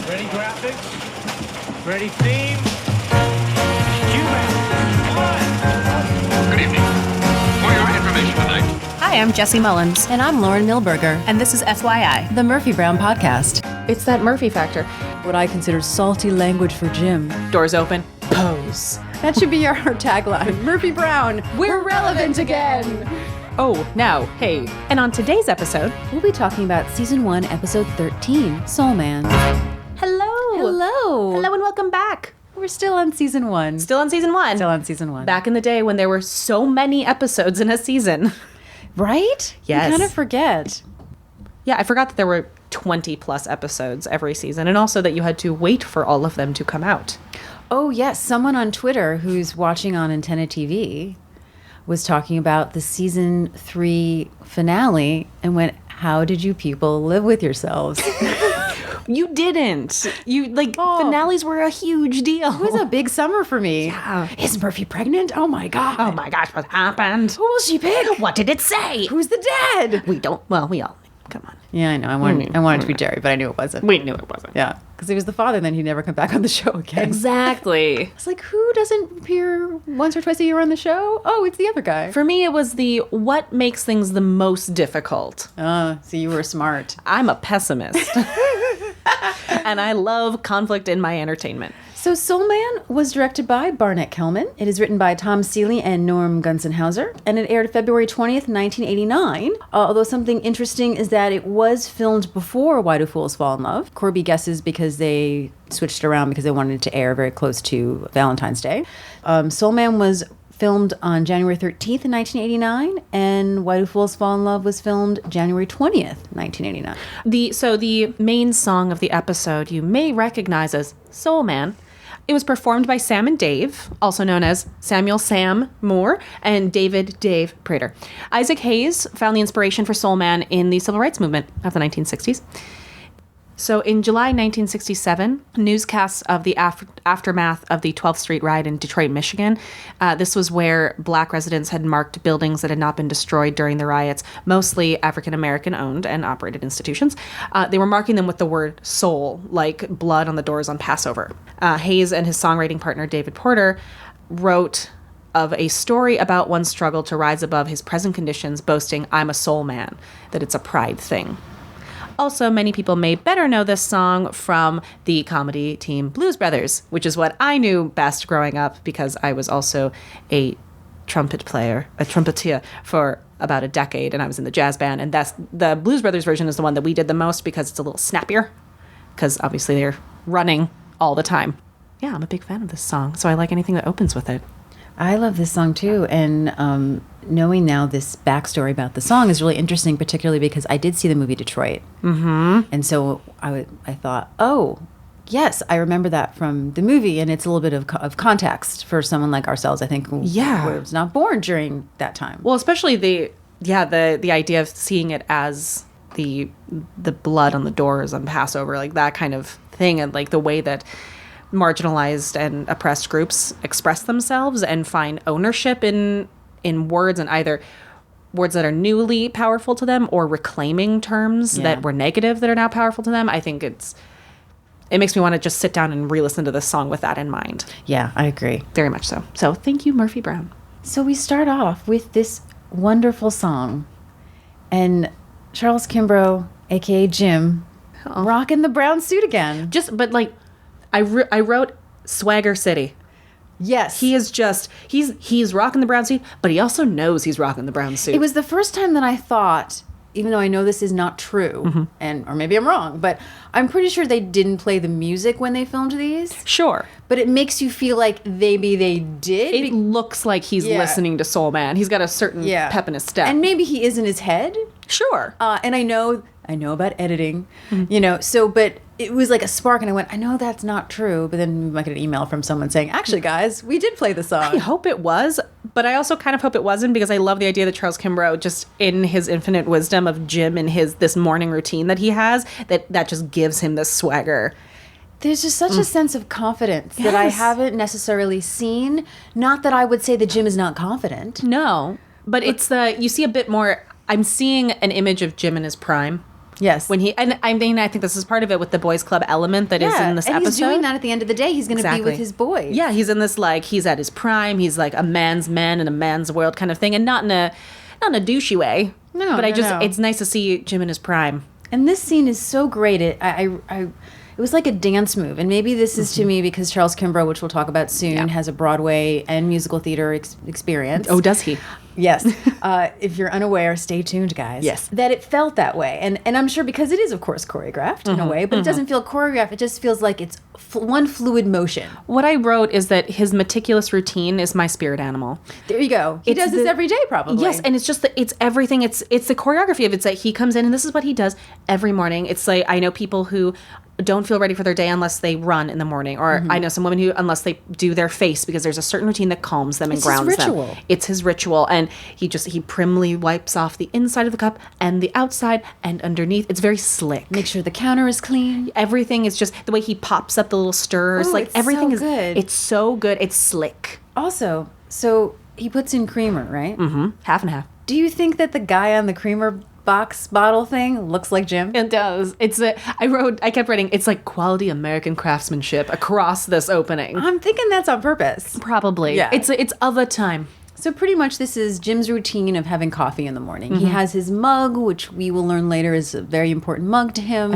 Ready graphics? Ready theme? Cue back. Good evening. For your information tonight. Hi, I'm Jesse Mullins. And I'm Lauren Milberger. And this is FYI. The Murphy Brown Podcast. It's that Murphy factor. What I consider salty language for Jim. Doors open. Pose. That should be our tagline. Murphy Brown, we're relevant again. Oh, now, hey. And on today's episode, We'll be talking about Season 1, Episode 13, Soul Man. hello. Hello. Hello and welcome back. We're still on Season 1. Still on season one. Still on Season 1. Back in the day when there were so many episodes in a season. Right? Yes. You kind of forget. Yeah, I forgot that there were 20 plus episodes every season, and also that you had to wait for all of them to come out. Oh, yes. Someone on Twitter who's watching on Antenna TV was talking about the Season 3 finale and went, how did you people live with yourselves? You didn't. You, finales were a huge deal. It was a big summer for me. Yeah. Is Murphy pregnant? Oh my God. Oh my gosh, what happened? Who will she pick? What did it say? Who's the dad? We all, come on. Yeah, I know. I wanted it to be Jerry, but I knew it wasn't. We knew it wasn't. Yeah, because he was the father, then he'd never come back on the show again. Exactly. It's like, who doesn't appear once or twice a year on the show? Oh, it's the other guy. For me, it was the what makes things the most difficult. Oh, so you were smart. I'm a pessimist. And I love conflict in my entertainment. So Soul Man was directed by Barnett Kellman. It is written by Tom Seeley and Norm Gunzenhauser, and it aired February 20th, 1989. Although something interesting is that it was filmed before Why Do Fools Fall in Love. Corby guesses because they switched it around because they wanted it to air very close to Valentine's Day. Soul Man was filmed on January 13th, 1989, and Why Do Fools Fall in Love was filmed January 20th, 1989. The main song of the episode you may recognize as Soul Man. It was performed by Sam and Dave, also known as Samuel Sam Moore and David Dave Prater. Isaac Hayes found the inspiration for Soul Man in the civil rights movement of the 1960s. So in July 1967, newscasts of the aftermath of the 12th Street riot in Detroit, Michigan. This was where black residents had marked buildings that had not been destroyed during the riots, mostly African-American owned and operated institutions. They were marking them with the word soul, like blood on the doors on Passover. Hayes and his songwriting partner, David Porter, wrote of a story about one's struggle to rise above his present conditions, boasting, "I'm a soul man," that it's a pride thing. Also, many people may better know this song from the comedy team Blues Brothers, which is what I knew best growing up because I was also a trumpeter for about a decade, and I was in the jazz band. And that's the Blues Brothers version is the one that we did the most because it's a little snappier, because obviously they're running all the time. Yeah, I'm a big fan of this song, so I like anything that opens with it. I love this song too, and knowing now this backstory about the song is really interesting, particularly because I did see the movie Detroit, and so I thought, oh, yes, I remember that from the movie, and it's a little bit of context for someone like ourselves, I think, who was not born during that time. Well, especially the idea of seeing it as the blood on the doors on Passover, like that kind of thing, and like the way that marginalized and oppressed groups express themselves and find ownership in words, and either words that are newly powerful to them or reclaiming terms that were negative that are now powerful to them. I think it makes me want to just sit down and re-listen to this song with that in mind. Yeah, I agree. Very much so. So thank you, Murphy Brown. So we start off with this wonderful song, and Charles Kimbrough, aka Jim, rocking the brown suit again. I wrote Swagger City. Yes. He is just, he's rocking the brown suit, but he also knows he's rocking the brown suit. It was the first time that I thought, even though I know this is not true, or maybe I'm wrong, but I'm pretty sure they didn't play the music when they filmed these. Sure. But it makes you feel like maybe they did. It looks like he's listening to Soul Man. He's got a certain pep in his step. And maybe he is in his head. Sure. And I know about editing, but it was like a spark, and I went, I know that's not true, but then we might get an email from someone saying, actually, guys, we did play the song. I hope it was, but I also kind of hope it wasn't, because I love the idea that Charles Kimbrough, just in his infinite wisdom of Jim and this morning routine that he has, that just gives him this swagger. There's just such a sense of confidence that I haven't necessarily seen. Not that I would say that Jim is not confident. No, but it's you see a bit more. I'm seeing an image of Jim in his prime. Yes. When and I mean, I think this is part of it with the boys club element that is in this and episode. he's doing that at the end of the day. He's going to be Exactly. with his boys. Yeah, he's in this like he's at his prime. He's like a man's man in a man's world kind of thing, and not in a douchey way. No, but no. it's nice to see Jim in his prime. And this scene is so great. It was like a dance move. And maybe this is to me because Charles Kimbrough, which we'll talk about soon, Yeah. has a Broadway and musical theater experience. Oh, does he? Yes. If you're unaware, stay tuned, guys. Yes. That it felt that way. And I'm sure because it is, of course, choreographed in a way, but it doesn't feel choreographed. It just feels like it's one fluid motion. What I wrote is that his meticulous routine is my spirit animal. There you go. He It's does this the- every day, probably. Yes, and it's just that it's everything. It's the choreography of it. It's that he comes in and this is what he does every morning. It's like I know people who don't feel ready for their day unless they run in the morning, or I know some women who unless they do their face because there's a certain routine that calms them and It's his grounds ritual. them. It's his ritual, and he primly wipes off the inside of the cup and the outside and underneath. It's very slick. Make sure the counter is clean. Everything is just the way he pops up the little stirrers. Ooh, like it's everything so is good. It's so good. It's slick. Also, so he puts in creamer, right? Mm-hmm. Half and half. Do you think that the guy on the creamer box bottle thing looks like Jim? It does. I kept writing, it's like quality American craftsmanship across this opening. I'm thinking that's on purpose. Probably. Yeah. It's of a time. So pretty much this is Jim's routine of having coffee in the morning. He has his mug, which we will learn later is a very important mug to him.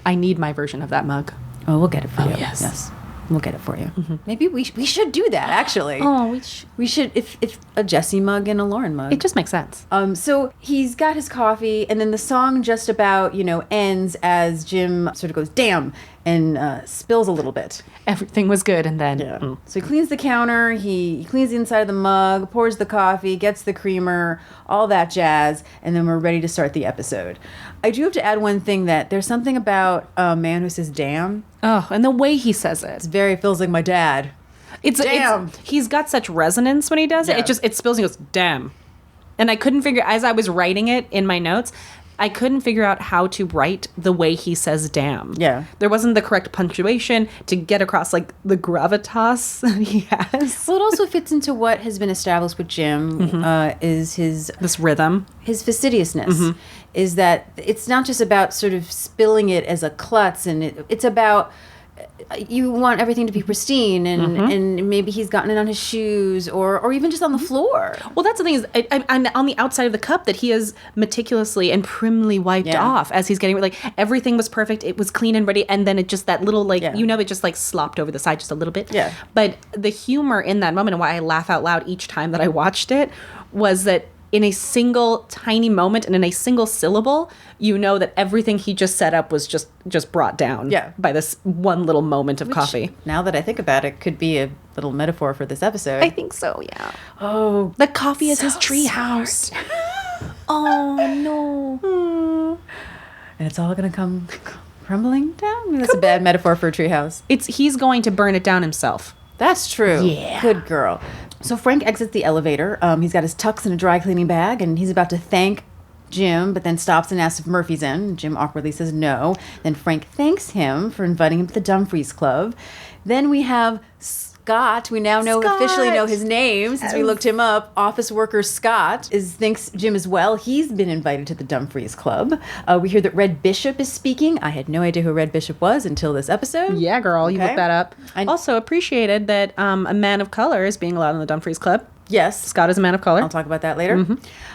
I need my version of that mug. Oh, we'll get it for you. yes. We'll get it for you. Maybe we should do that, actually. Oh, We should, if a Jesse mug and a Lauren mug. it just makes sense. So he's got his coffee, and then the song just about, ends as Jim sort of goes, damn, and spills a little bit. Everything was good, and then So he cleans the counter, he cleans the inside of the mug, pours the coffee, gets the creamer, all that jazz, and then we're ready to start the episode. I do have to add one thing, that there's something about a man who says damn. and the way he says it. Feels like my dad. Damn. He's got such resonance when he does it. Yeah. It spills and he goes, damn. And I couldn't figure, as I was writing it in my notes, I couldn't figure out how to write the way he says damn. Yeah. There wasn't the correct punctuation to get across like the gravitas that he has. Well, it also fits into what has been established with Jim, is his This rhythm. fastidiousness. Is that it's not just about sort of spilling it as a klutz, and it's about you want everything to be pristine, and maybe he's gotten it on his shoes or even just on the floor. Well, that's the thing is, I'm on the outside of the cup that he has meticulously and primly wiped Yeah. off as he's getting like everything was perfect. It was clean and ready, and then it just that little like Yeah. it just like slopped over the side just a little bit. Yeah. But the humor in that moment and why I laugh out loud each time that I watched it was that in a single tiny moment and in a single syllable, that everything he just set up was just brought down. Yeah. By this one little moment of Which, coffee. now that I think about it, could be a little metaphor for this episode. I think so. Yeah. Oh, The coffee is his so tree house. Oh no. and it's all going to come crumbling down? I mean, that's a bad metaphor for a treehouse. He's going to burn it down himself. That's true. Yeah. Good girl. So Frank exits the elevator. He's got his tux in a dry cleaning bag, and he's about to thank Jim, but then stops and asks if Murphy's in. Jim awkwardly says no. Then Frank thanks him for inviting him to the Dumfries Club. Then we have Scott. We now officially know his name since we looked him up. Office worker Scott thinks Jim as well. He's been invited to the Dumfries Club. We hear that Red Bishop is speaking. I had no idea who Red Bishop was until this episode. Yeah, girl, you Okay. looked that up. Also appreciated that a man of color is being allowed in the Dumfries Club. Yes. Scott is a man of color. I'll talk about that later.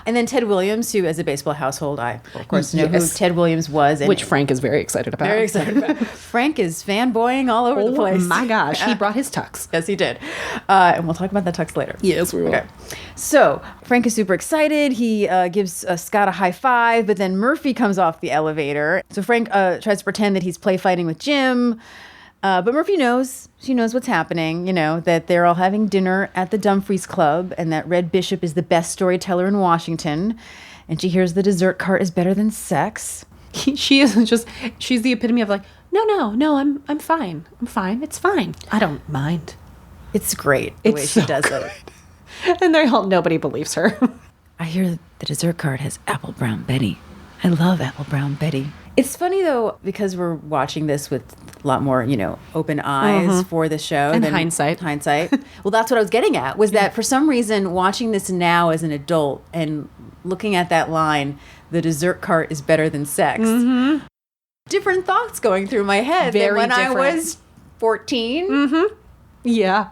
And then Ted Williams, who, as a baseball household, I, of course, know who Yes. Ted Williams was. And Which Frank is very excited about. very excited about. Frank is fanboying all over the Oh place. my gosh, he brought his tux. Yes, he did. And we'll talk about that tux later. Yes, we will. Okay. So Frank is super excited. He gives Scott a high five, but then Murphy comes off the elevator. So Frank tries to pretend that he's play fighting with Jim. But Murphy knows, she knows what's happening, that they're all having dinner at the Dumfries Club and that Red Bishop is the best storyteller in Washington. And she hears the dessert cart is better than sex. She's the epitome of like, no, I'm fine. I'm fine. It's fine. I don't mind. It's great the way she so does it. And nobody believes her. I hear the dessert cart has Apple Brown Betty. I love Apple Brown Betty. It's funny, though, because we're watching this with a lot more, open eyes for the show. And than hindsight. Well, that's what I was getting at, was that for some reason, watching this now as an adult and looking at that line, the dessert cart is better than sex. Different thoughts going through my head Very than when I different. was 14. Yeah.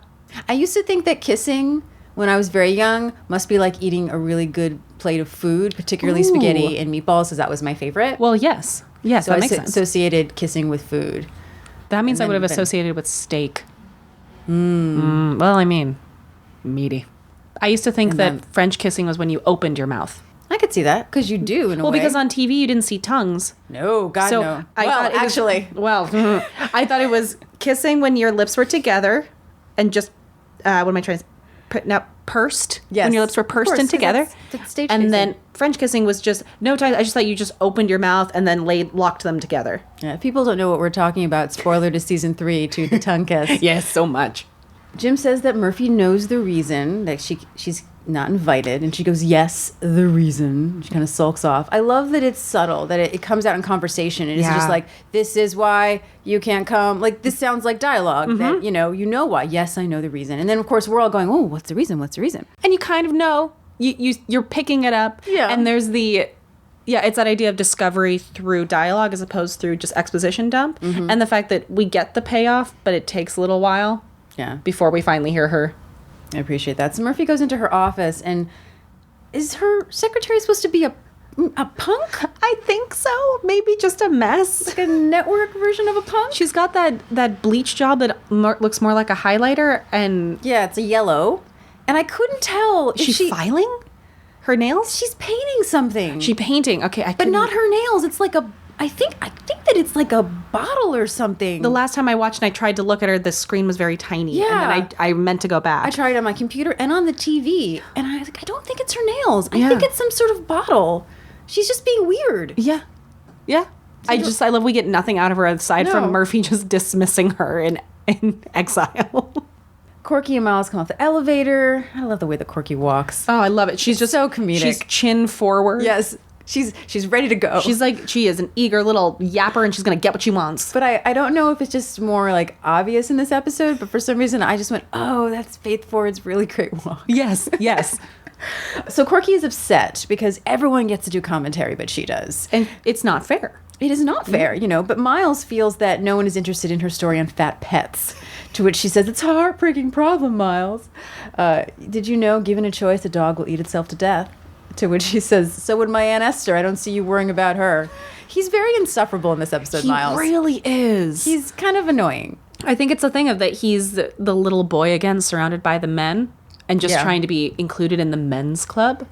I used to think that kissing when I was very young must be like eating a really good plate of food, particularly Ooh. spaghetti and meatballs, because that was my favorite. Well, yes. Yes, so that I makes sense. associated kissing with food. That means I and would have then- associated with steak. Well, I mean, meaty. I used to think And that then- French kissing was when you opened your mouth. I could see that because you do in a Well, way. because on TV you didn't see tongues. no, God So no. I well, thought it was- actually, well, I thought it was kissing when your lips were together and just what am I trying to say? Now pursed. Yes, When your lips were of pursed course, in 'cause together. that's stage and kissing. then French kissing was just no time. I just thought you just opened your mouth and then locked them together. yeah, if people don't know what we're talking about. Spoiler to season 3 to the tongue kiss. Yes, so much. Jim says that Murphy knows the reason that she's not invited, and she goes, "Yes, the reason." She kind of sulks off. I love that it's subtle, that it comes out in conversation. It isn't Yeah. just like, "This is why you can't come." Like this sounds like dialogue that you know why. Yes, I know the reason, and then of course we're all going, "Oh, what's the reason? What's the reason?" And you kind of know you're picking it up. Yeah. And there's it's that idea of discovery through dialogue as opposed through just exposition dump, and the fact that we get the payoff, but it takes a little while Yeah, before we finally hear her. I appreciate that. So Murphy goes into her office, and is her secretary supposed to be a punk? I think so. Maybe just a mess. Like a network version of a punk? She's got that bleach job that looks more like a highlighter, and Yeah, it's a yellow. And I couldn't tell. Is she's filing her nails. She's painting something. She painting. Okay, but not her nails. It's like I think that it's like a bottle or something. The last time I watched and I tried to look at her, the screen was very tiny. Yeah. And then I meant to go back. I tried it on my computer and on the TV, and I was like, I don't think it's her nails. I Yeah. think it's some sort of bottle. She's just being weird. Yeah. Yeah. I love we get nothing out of her aside No. from Murphy just dismissing her in exile. Corky and Miles come off the elevator. I love the way that Corky walks. Oh, I love it. She's just so comedic. She's chin forward. Yes, she's ready to go. She is an eager little yapper and she's going to get what she wants. But I don't know if it's just more like obvious in this episode, but for some reason I just went, oh, that's Faith Ford's really great walk. Yes, yes. So Corky is upset because everyone gets to do commentary, but she does. And it's not fair. It is not fair, but Miles feels that no one is interested in her story on fat pets, to which she says, it's a heartbreaking problem, Miles. Did you know, given a choice, a dog will eat itself to death? To which he says, so would my Aunt Esther. I don't see you worrying about her. He's very insufferable in this episode, Miles. He really is. He's kind of annoying. I think it's a thing of that he's the little boy again surrounded by the men and just Yeah. trying to be included in the men's club.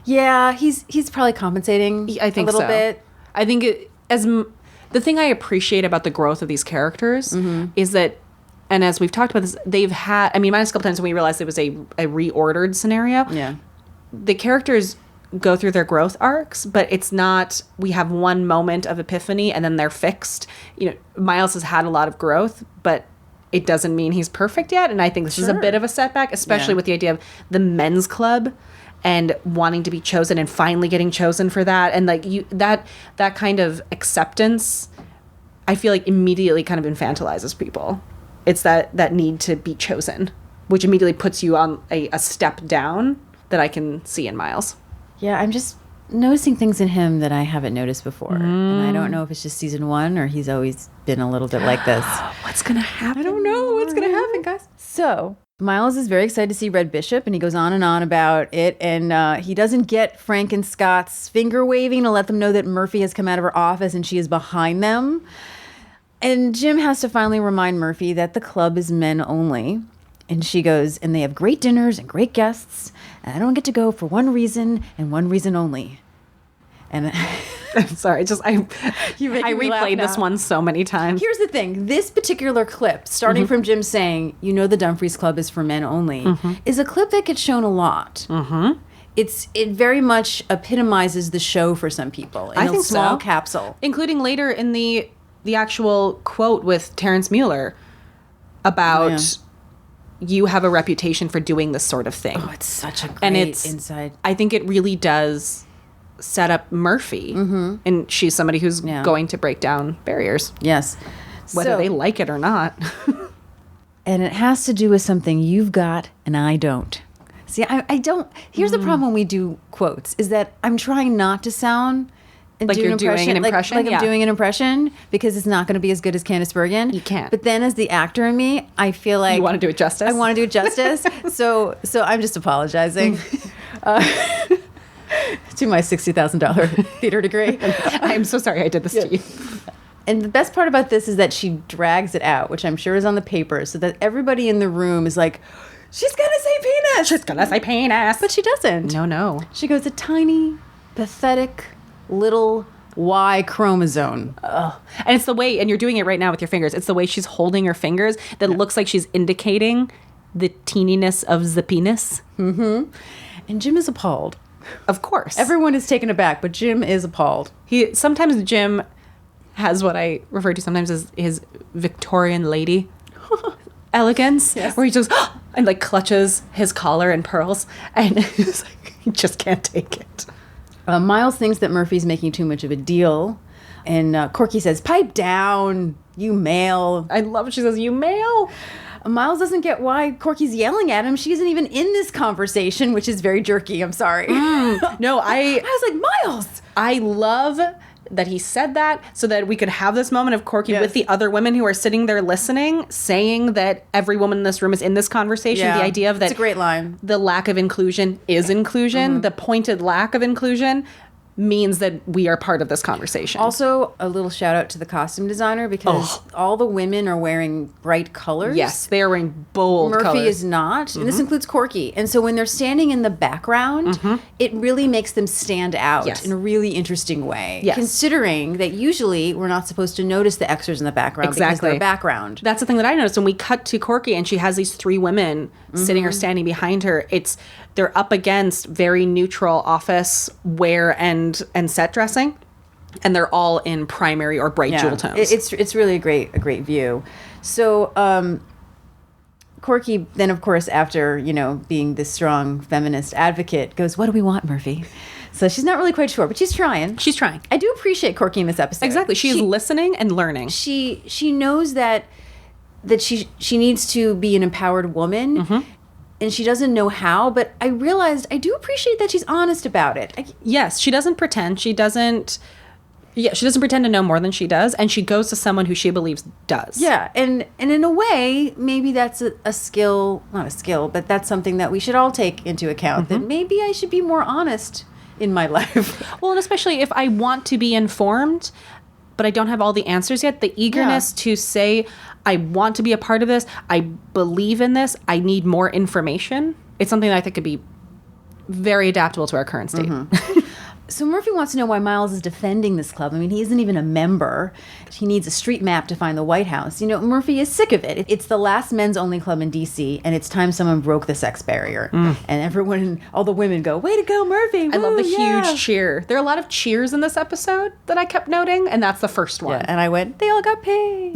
Yeah, he's probably compensating I think a little so. bit. I think the thing I appreciate about the growth of these characters is that, and as we've talked about this, they've had, minus a couple times when we realized it was a reordered scenario. Yeah. The characters go through their growth arcs, but it's not, we have one moment of epiphany and then they're fixed. Miles has had a lot of growth, but it doesn't mean he's perfect yet. And I think this is a Sure. bit of a setback, especially Yeah. with the idea of the men's club and wanting to be chosen and finally getting chosen for that. And like that kind of acceptance, I feel like immediately kind of infantilizes people. It's that need to be chosen, which immediately puts you on a step down that I can see in Miles. Yeah, I'm just noticing things in him that I haven't noticed before. And I don't know if it's just season 1 or he's always been a little bit like this. What's gonna happen? I don't know what's going to happen, guys. So, Miles is very excited to see Red Bishop, and he goes on about it. And he doesn't get Frank and Scott's finger waving to let them know that Murphy has come out of her office and she is behind them. And Jim has to finally remind Murphy that the club is men only. And she goes, and they have great dinners and great guests. And I don't get to go for one reason and one reason only. And I'm sorry. You make I me laugh replayed this now. one so many times. Here's the thing. This particular clip, starting from Jim saying, the Dumfries Club is for men only, is a clip that gets shown a lot. It very much epitomizes the show for some people in I a think small so. capsule. Including later in the actual quote with Terrence Mueller about you have a reputation for doing this sort of thing. Oh, it's such a great And it's inside. I think it really does set up Murphy, and she's somebody who's Yeah. going to break down barriers, Yes. whether they like it or not. And it has to do with something you've got and I don't. See, I don't. Here's the problem when we do quotes is that I'm trying not to sound and Like do you're doing an impression? Like Yeah. I'm doing an impression because it's not going to be as good as Candice Bergen. You can't. But then, as the actor in me, I feel like You want to do it justice? I want to do it justice. so I'm just apologizing to my $60,000 theater degree. I'm so sorry I did this to you. And the best part about this is that she drags it out, which I'm sure is on the paper, so that everybody in the room is like, she's going to say penis. She's gonna say penis. But she doesn't. No. She goes, a tiny, pathetic, little Y chromosome. And it's the way, and you're doing it right now with your fingers, it's the way she's holding her fingers that looks like she's indicating the teeniness of the penis. And Jim is appalled. Of course. Everyone is taken aback, but Jim is appalled. Sometimes Jim has what I refer to sometimes as his Victorian lady elegance, where he just and like clutches his collar and pearls, and it's like, he just can't take it. Miles thinks that Murphy's making too much of a deal, and Corky says, "Pipe down, you male." I love she says, "You male." Miles doesn't get why Corky's yelling at him. She isn't even in this conversation, which is very jerky. I'm sorry. No, I was like, Miles. I love that he said that so that we could have this moment of Corky with the other women who are sitting there listening, saying that every woman in this room is in this conversation. Yeah, the idea of that. it's a great line. The lack of inclusion is inclusion. The pointed lack of inclusion means that we are part of this conversation. Also, a little shout out to the costume designer because all the women are wearing bright colors. Yes, they are wearing bold Murphy colors. is not, and this includes Corky. And so when they're standing in the background, it really makes them stand out Yes. in a really interesting way. Yes. Considering that usually we're not supposed to notice the extras in the background because Exactly. they're background. That's the thing that I noticed when we cut to Corky and she has these three women sitting or standing behind her. They're up against very neutral office wear and set dressing, and they're all in primary or bright jewel tones. It's really a great view. So Corky then, of course, after being this strong feminist advocate, goes, "What do we want, Murphy?" So she's not really quite sure, but she's trying. She's trying. I do appreciate Corky in this episode. Exactly. She is listening and learning. She knows that she needs to be an empowered woman. And she doesn't know how, but I realized I do appreciate that she's honest about it. Yes, she doesn't pretend. She doesn't pretend to know more than she does, and she goes to someone who she believes does. Yeah, and in a way, maybe that's a skill, not a skill, but that's something that we should all take into account, that maybe I should be more honest in my life. Well, and especially if I want to be informed, but I don't have all the answers yet, the eagerness to say, I want to be a part of this, I believe in this, I need more information. It's something that I think could be very adaptable to our current state. So Murphy wants to know why Miles is defending this club. I mean, he isn't even a member. He needs a street map to find the White House. Murphy is sick of it. It's the last men's only club in D.C., and it's time someone broke the sex barrier. And all the women go, "Way to go, Murphy!" I love the Woo, yeah." huge cheer. There are a lot of cheers in this episode that I kept noting, and that's the first one. Yeah, and I went, "They all got paid."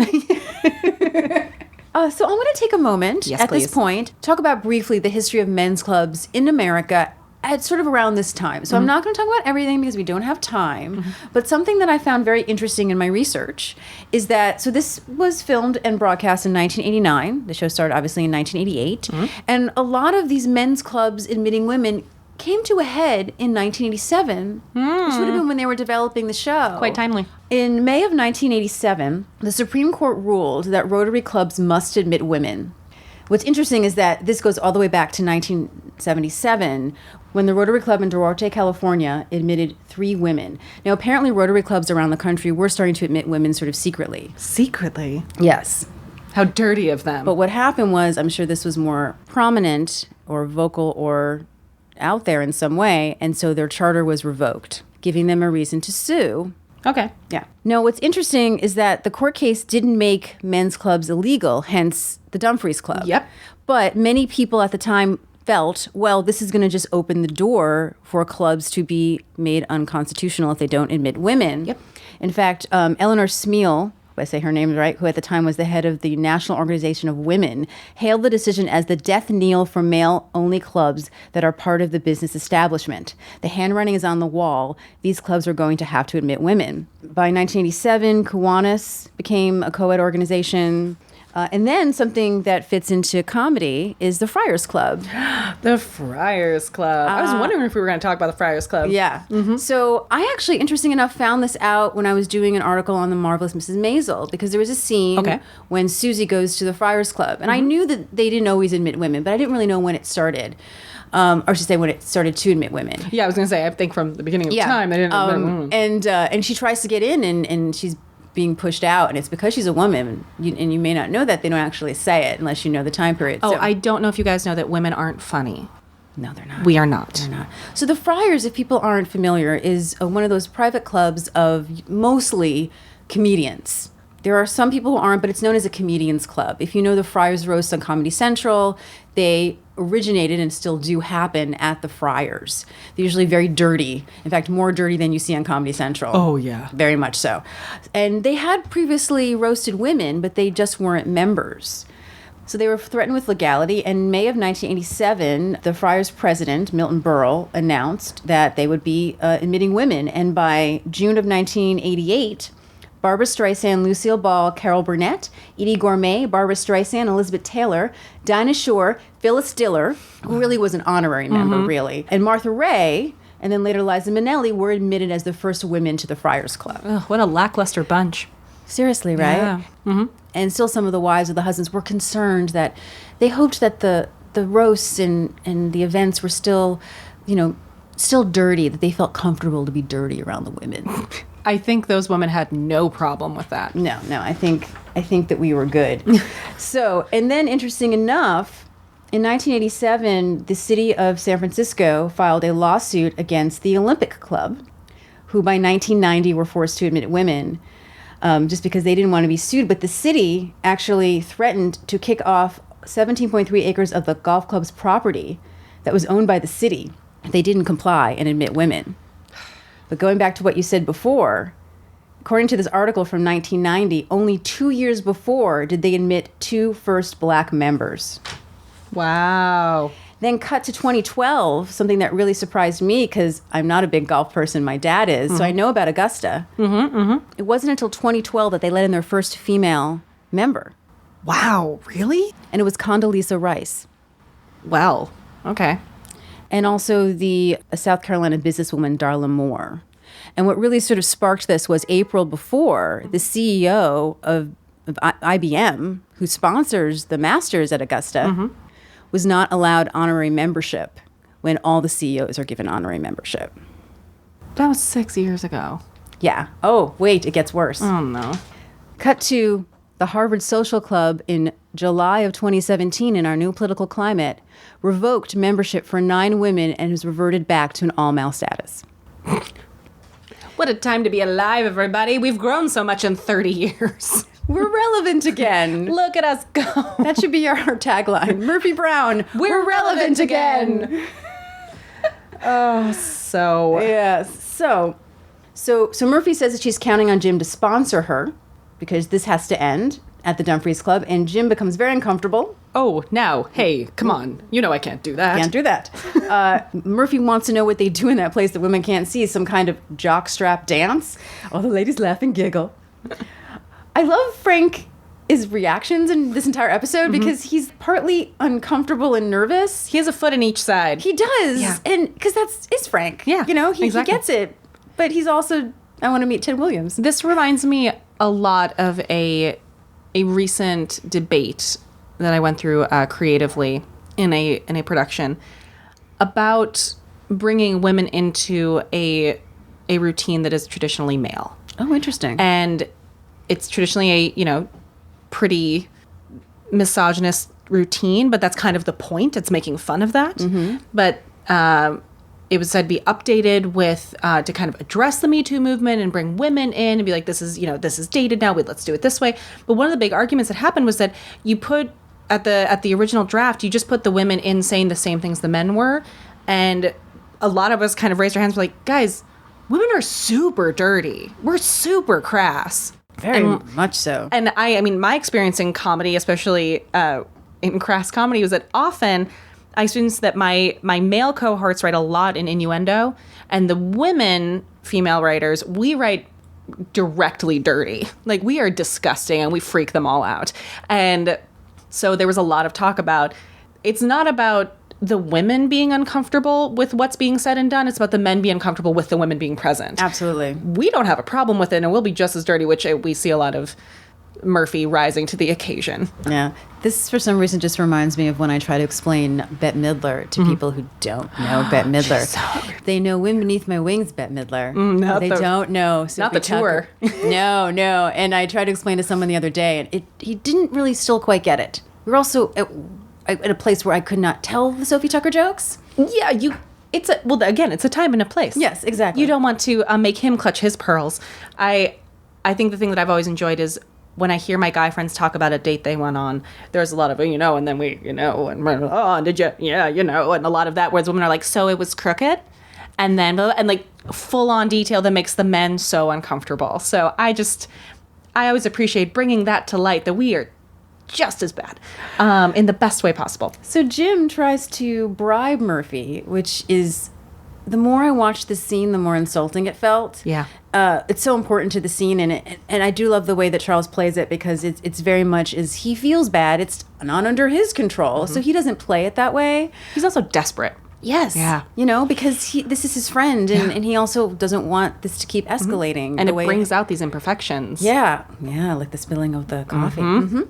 So I'm going to take a moment Yes, at please. this point, talk about briefly the history of men's clubs in America at sort of around this time. So I'm not going to talk about everything because we don't have time, but something that I found very interesting in my research is that, so this was filmed and broadcast in 1989. The show started obviously in 1988. And a lot of these men's clubs admitting women came to a head in 1987, which would have been when they were developing the show. Quite timely. In May of 1987, the Supreme Court ruled that Rotary clubs must admit women. What's interesting is that this goes all the way back to 1977, when the Rotary Club in Duarte, California, admitted 3 women. Now, apparently, Rotary clubs around the country were starting to admit women sort of secretly. Secretly. Yes. How dirty of them. But what happened was, I'm sure this was more prominent or vocal or out there in some way, and so their charter was revoked, giving them a reason to sue. Okay. Yeah. No, what's interesting is that the court case didn't make men's clubs illegal, hence the Dumfries Club. Yep. But many people at the time felt, well, this is going to just open the door for clubs to be made unconstitutional if they don't admit women. Yep. In fact, Eleanor Smeal, if I say her name right, who at the time was the head of the National Organization of Women, hailed the decision as the death knell for male-only clubs that are part of the business establishment. The handwriting is on the wall. These clubs are going to have to admit women. By 1987, Kiwanis became a co-ed organization. And then something that fits into comedy is the Friars Club. The Friars Club. I was wondering if we were going to talk about the Friars Club. Yeah. So I actually, interesting enough, found this out when I was doing an article on the Marvelous Mrs. Maisel, because there was a scene when Susie goes to the Friars Club. And I knew that they didn't always admit women, but I didn't really know when it started. Or I should say when it started to admit women. Yeah, I was going to say, I think from the beginning of time, they didn't. And she tries to get in, and she's being pushed out, and it's because she's a woman, and you may not know that. They don't actually say it unless you know the time period. Oh, So- I don't know if you guys know that women aren't funny. No, they're not. We are not. They're not. So the Friars, if people aren't familiar, is one of those private clubs of mostly comedians. There are some people who aren't, but it's known as a comedians club. If you know the Friars Roast on Comedy Central, they originated and still do happen at the Friars. They're usually very dirty. In fact, more dirty than you see on Comedy Central. Oh, yeah. Very much so. And they had previously roasted women, but they just weren't members. So they were threatened with legality. In May of 1987, the Friars president, Milton Berle, announced that they would be admitting women. And by June of 1988, Barbara Streisand, Lucille Ball, Carol Burnett, Edie Gourmet, Barbara Streisand, Elizabeth Taylor, Dinah Shore, Phyllis Diller, who really was an honorary member, really, and Martha Ray, and then later Liza Minnelli, were admitted as the first women to the Friars Club. Ugh, what a lackluster bunch. Seriously, right? Yeah. And still some of the wives of the husbands were concerned that they hoped that the roasts and the events were still, still dirty, that they felt comfortable to be dirty around the women. I think those women had no problem with that. No, I think that we were good. So, and then interesting enough, in 1987, the city of San Francisco filed a lawsuit against the Olympic Club, who by 1990 were forced to admit women, just because they didn't want to be sued. But the city actually threatened to kick off 17.3 acres of the golf club's property that was owned by the city if they didn't comply and admit women. But going back to what you said before, according to this article from 1990, only 2 years before did they admit 2 first black members. Wow. Then cut to 2012, something that really surprised me because I'm not a big golf person. My dad is, so I know about Augusta. It wasn't until 2012 that they let in their first female member, Wow, really? and it was Condoleezza Rice. Well, okay. And also the South Carolina businesswoman Darla Moore. And what really sort of sparked this was April before, the CEO of IBM, who sponsors the Masters at Augusta, was not allowed honorary membership when all the CEOs are given honorary membership. That was 6 years ago. Yeah. Oh, wait, it gets worse. Oh, no. Cut to the Harvard Social Club in July of 2017 in our new political climate, revoked membership for 9 women and has reverted back to an all-male status. What a time to be alive, everybody. We've grown so much in 30 years. We're relevant again. Look at us go. That should be our tagline. Murphy Brown, we're relevant again. So, Yes. So Murphy says that she's counting on Jim to sponsor her because this has to end at the Dumfries Club, and Jim becomes very uncomfortable. oh, now, hey, come on. You know I can't do that. Can't do that. Murphy wants to know what they do in that place that women can't see, some kind of jockstrap dance. All the ladies laugh and giggle. I love Frank's reactions in this entire episode because he's partly uncomfortable and nervous. He has a foot in each side. He does. Yeah. And because it's Frank. Yeah, He exactly. gets it. But he's also, I want to meet Ted Williams. This reminds me a lot of a recent debate that I went through creatively in a production about bringing women into a routine that is traditionally male. Oh, interesting. And it's traditionally a, pretty misogynist routine, but that's kind of the point. It's making fun of that. But it was said to be updated with to kind of address the Me Too movement and bring women in and be like, this is dated now. Let's do it this way. But one of the big arguments that happened was that you put at the original draft, you just put the women in saying the same things the men were, and a lot of us kind of raised our hands, we're like, guys, women are super dirty. We're super crass. Very much so. And I mean, my experience in comedy, especially in crass comedy, was that often I experienced that my male cohorts write a lot in innuendo, and the female writers, we write directly dirty. Like, we are disgusting and we freak them all out. And so there was a lot of talk about, it's not about the women being uncomfortable with what's being said and done. It's about the men being uncomfortable with the women being present. Absolutely. We don't have a problem with it, and we'll be just as dirty, which we see a lot of Murphy rising to the occasion. Yeah. This, for some reason, just reminds me of when I try to explain Bette Midler to people who don't know Bette Midler. They know Wind Beneath My Wings, Bette Midler. not They the- don't know Sophie not the Tucker. No. And I tried to explain to someone the other day, and he didn't really still quite get it. We were also at a place where I could not tell the Sophie Tucker jokes. Yeah, it's a time and a place. Yes, exactly. You don't want to make him clutch his pearls. I think the thing that I've always enjoyed is when I hear my guy friends talk about a date they went on, there's a lot of, and then we, and did you, yeah, and a lot of that where women are like, so it was crooked? And then, and like full on detail that makes the men so uncomfortable. So I always appreciate bringing that to light, that we are just as bad in the best way possible. So Jim tries to bribe Murphy, which is, the more I watched this scene, the more insulting it felt. Yeah. It's so important to the scene, and I do love the way that Charles plays it, because it's very much is he feels bad. It's not under his control, so he doesn't play it that way. He's also desperate. Yes. Yeah. Because this is his friend, and he also doesn't want this to keep escalating. And the it way brings out these imperfections. Yeah, like the spilling of the coffee. Mm-hmm.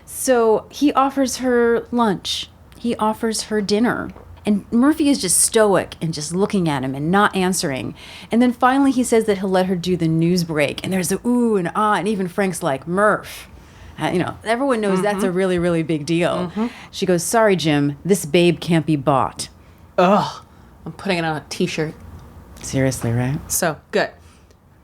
So he offers her lunch. He offers her dinner. And Murphy is just stoic and just looking at him and not answering. And then finally he says that he'll let her do the news break. And there's a ooh and ah, and even Frank's like, Murph. Everyone knows that's a really, really big deal. She goes, sorry, Jim, this babe can't be bought. Ugh. I'm putting it on a t-shirt. Seriously, right? So, good.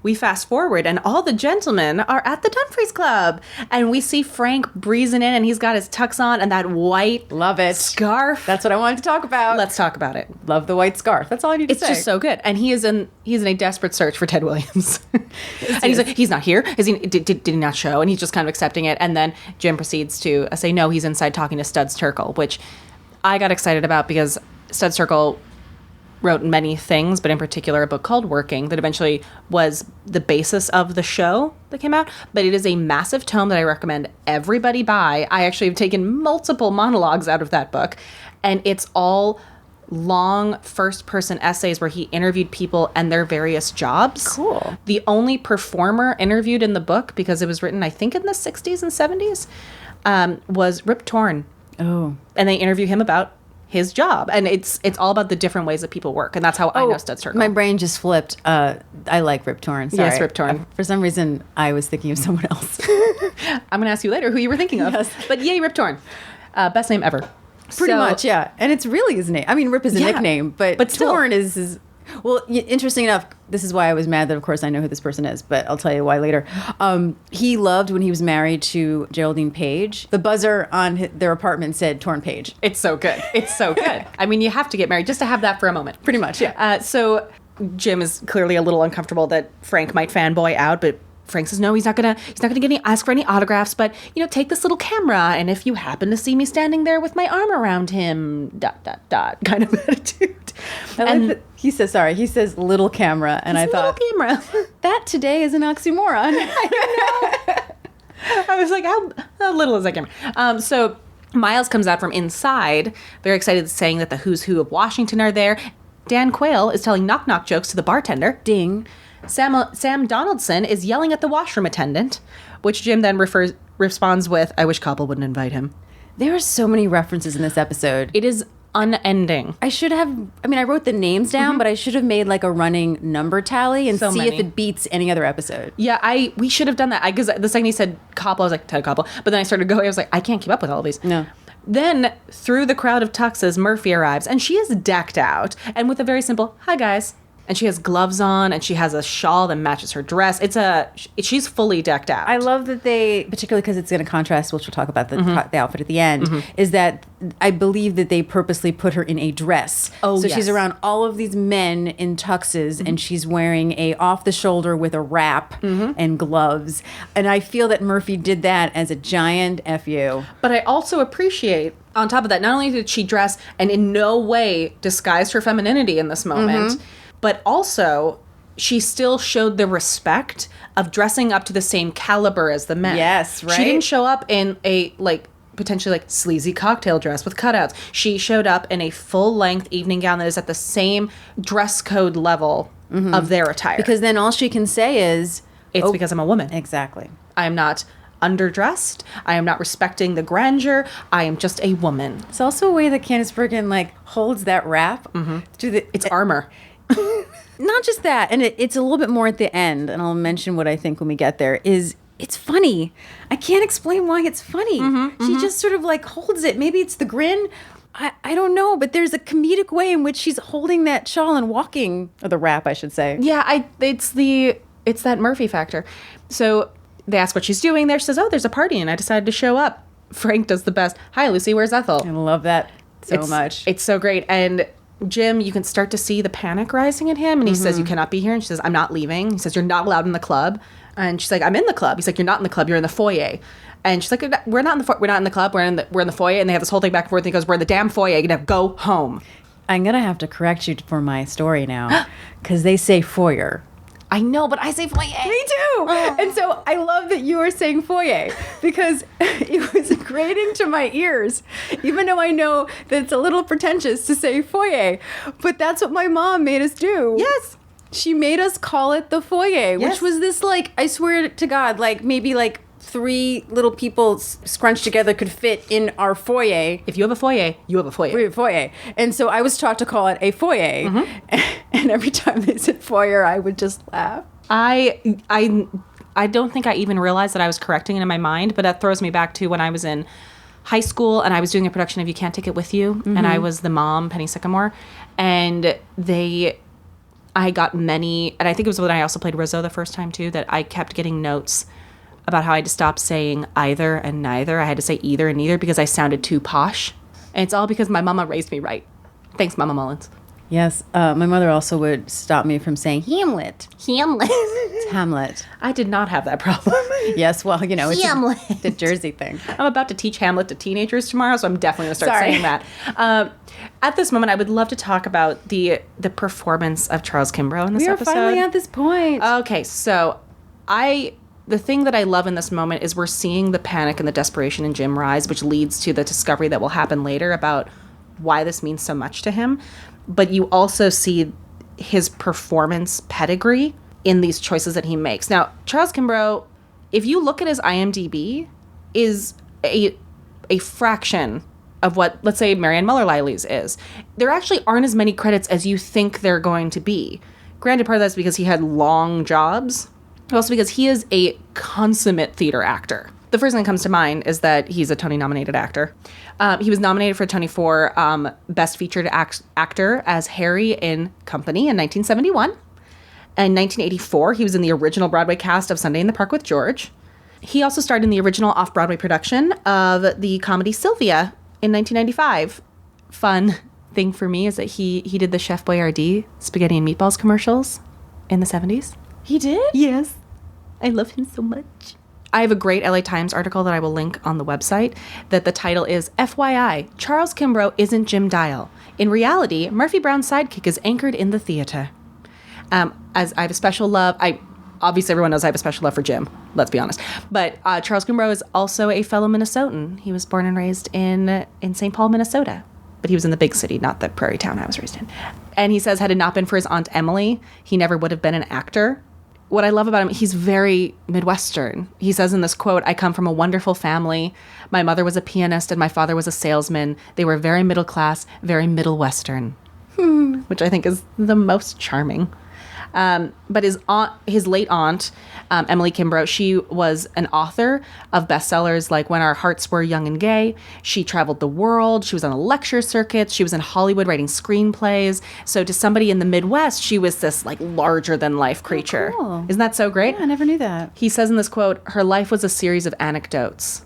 We fast forward, and all the gentlemen are at the Dumfries Club. And we see Frank breezing in, and he's got his tux on and that white Love it. scarf. That's what I wanted to talk about. Let's talk about it. Love the white scarf. That's all I need to It's say. just so good. And he's in a desperate search for Ted Williams. And he's like, he's not here. Did he not show? And he's just kind of accepting it. And then Jim proceeds to say, no, he's inside talking to Studs Terkel, which I got excited about because Studs Terkel wrote many things, but in particular a book called Working that eventually was the basis of the show that came out. But it is a massive tome that I recommend everybody buy. I actually have taken multiple monologues out of that book, and it's all long first-person essays where he interviewed people and their various jobs. Cool. The only performer interviewed in the book, because it was written, I think, in the 60s and 70s, was Rip Torn. Oh. And they interview him about his job, and it's all about the different ways that people work, and that's how I know Studs Terkel. My brain just flipped. I like Rip Torn. Sorry. Yes, Rip Torn. For some reason, I was thinking of someone else. I'm gonna ask you later who you were thinking of. Yes. But yay, Rip Torn, best name ever. Pretty So- much, yeah. And it's really his name. I mean, Rip is a Yeah, nickname, but still. Torn is his. Well, interesting enough, this is why I was mad that, of course, I know who this person is, but I'll tell you why later. He loved when he was married to Geraldine Page. The buzzer on their apartment said Torn Page. It's so good. It's so good. I mean, you have to get married just to have that for a moment. Pretty much, yeah. So Jim is clearly a little uncomfortable that Frank might fanboy out, but Frank says no, he's not gonna ask for any autographs, but take this little camera, and if you happen to see me standing there with my arm around him, ... kind of attitude. I like that he says little camera, and I Little thought, camera. that today is an oxymoron. I was like, how little is that camera? So Miles comes out from inside, very excited, saying that the who's who of Washington are there. Dan Quayle is telling knock-knock jokes to the bartender. Ding. Sam Donaldson is yelling at the washroom attendant, which Jim then responds with, I wish Copple wouldn't invite him. There are so many references in this episode. It is unending. I wrote the names down, but I should have made like a running number tally and So see many. if it beats any other episode. Yeah, we should have done that. Because the second he said Copple, I was like, Ted Copple. But then I started going, I was like, I can't keep up with all of these. No. Then, through the crowd of tuxes, Murphy arrives, and she is decked out, and with a very simple, hi guys. And she has gloves on, and she has a shawl that matches her dress. She's fully decked out. I love that they, particularly because it's going to contrast, which we'll talk about the outfit at the end, is that I believe that they purposely put her in a dress. Oh, so yes. she's around all of these men in tuxes, and she's wearing a off the shoulder with a wrap and gloves. And I feel that Murphy did that as a giant FU. But I also appreciate, on top of that, not only did she dress and in no way disguised her femininity in this moment, but also she still showed the respect of dressing up to the same caliber as the men. Yes, right? She didn't show up in a, like, potentially, like, sleazy cocktail dress with cutouts. She showed up in a full-length evening gown that is at the same dress code level of their attire. Because then all she can say is, it's because I'm a woman. Exactly. I am not underdressed. I am not respecting the grandeur. I am just a woman. It's also a way that Candice Bergen, like, holds that wrap. To the, It's armor. not just that, and it's a little bit more at the end, and I'll mention what I think when we get there, is it's funny. I can't explain why it's funny. She just sort of, like, holds it. Maybe it's the grin. I don't know, but there's a comedic way in which she's holding that shawl and walking, or the wrap, I should say. Yeah, it's that Murphy factor. So they ask what she's doing there. She says, oh, there's a party, and I decided to show up. Frank does the best. Hi, Lucy, where's Ethel? I love that so much. It's so great. And Jim, you can start to see the panic rising in him. And he says, you cannot be here. And she says, I'm not leaving. He says, you're not allowed in the club. And she's like, I'm in the club. He's like, you're not in the club. You're in the foyer. And she's like, we're not in the club. We're in the foyer. And they have this whole thing back and forth. And he goes, we're in the damn foyer. You're going to go home. I'm going to have to correct you for my story now, because they say foyer. I know, but I say foyer. Me too. And so I love that you are saying foyer, because it was grating to my ears, even though I know that it's a little pretentious to say foyer. But that's what my mom made us do. Yes. She made us call it the foyer, Yes. which was this, like, I swear to God, like maybe like 3 little people scrunched together could fit in our foyer. If you have a foyer, you have a foyer. Foyer. And so I was taught to call it a foyer. And every time they said foyer, I would just laugh. I don't think I even realized that I was correcting it in my mind, but that throws me back to when I was in high school and I was doing a production of You Can't Take It With You, and I was the mom, Penny Sycamore, and I got many, and I think it was when I also played Rizzo the first time too, that I kept getting notes about how I had to stop saying either and neither. I had to say either and neither because I sounded too posh. And it's all because my mama raised me right. Thanks, Mama Mullins. Yes. My mother also would stop me from saying Hamlet. Hamlet. It's Hamlet. I did not have that problem. Yes, well, you know, it's Hamlet. the Jersey thing. I'm about to teach Hamlet to teenagers tomorrow, so I'm definitely going to start saying that. At this moment, I would love to talk about the performance of Charles Kimbrough in this episode. We are finally at this point. Okay, so the thing that I love in this moment is we're seeing the panic and the desperation in Jim rise, which leads to the discovery that will happen later about why this means so much to him. But you also see his performance pedigree in these choices that he makes. Now, Charles Kimbrough, if you look at his IMDb, is a fraction of what, let's say, Marianne Muller-Liley's is. There actually aren't as many credits as you think they're going to be. Granted, part of that's because he had long jobs, but also because he is a consummate theater actor. The first thing that comes to mind is that he's a Tony-nominated actor. He was nominated for a Tony for Best Featured Actor as Harry in Company in 1971. In 1984, he was in the original Broadway cast of Sunday in the Park with George. He also starred in the original off-Broadway production of the comedy Sylvia in 1995. Fun thing for me is that he did the Chef Boyardee spaghetti and meatballs commercials in the 70s. He did? Yes. I love him so much. I have a great LA Times article that I will link on the website that the title is FYI, Charles Kimbrough isn't Jim Dial. In reality, Murphy Brown's sidekick is anchored in the theater. As I have a special love, obviously everyone knows I have a special love for Jim, let's be honest. But Charles Kimbrough is also a fellow Minnesotan. He was born and raised in St. Paul, Minnesota. But he was in the big city, not the prairie town I was raised in. And he says had it not been for his Aunt Emily, he never would have been an actor. What I love about him, he's very Midwestern. He says in this quote, I come from a wonderful family. My mother was a pianist and my father was a salesman. They were very middle class, very Middle Western, which I think is the most charming. But his late aunt, Emily Kimbrough, she was an author of bestsellers like When Our Hearts Were Young and Gay. She traveled the world. She was on a lecture circuit. She was in Hollywood writing screenplays. So to somebody in the Midwest, she was this like larger than life creature. Oh, cool. Isn't that so great? Yeah, I never knew that. He says in this quote, her life was a series of anecdotes.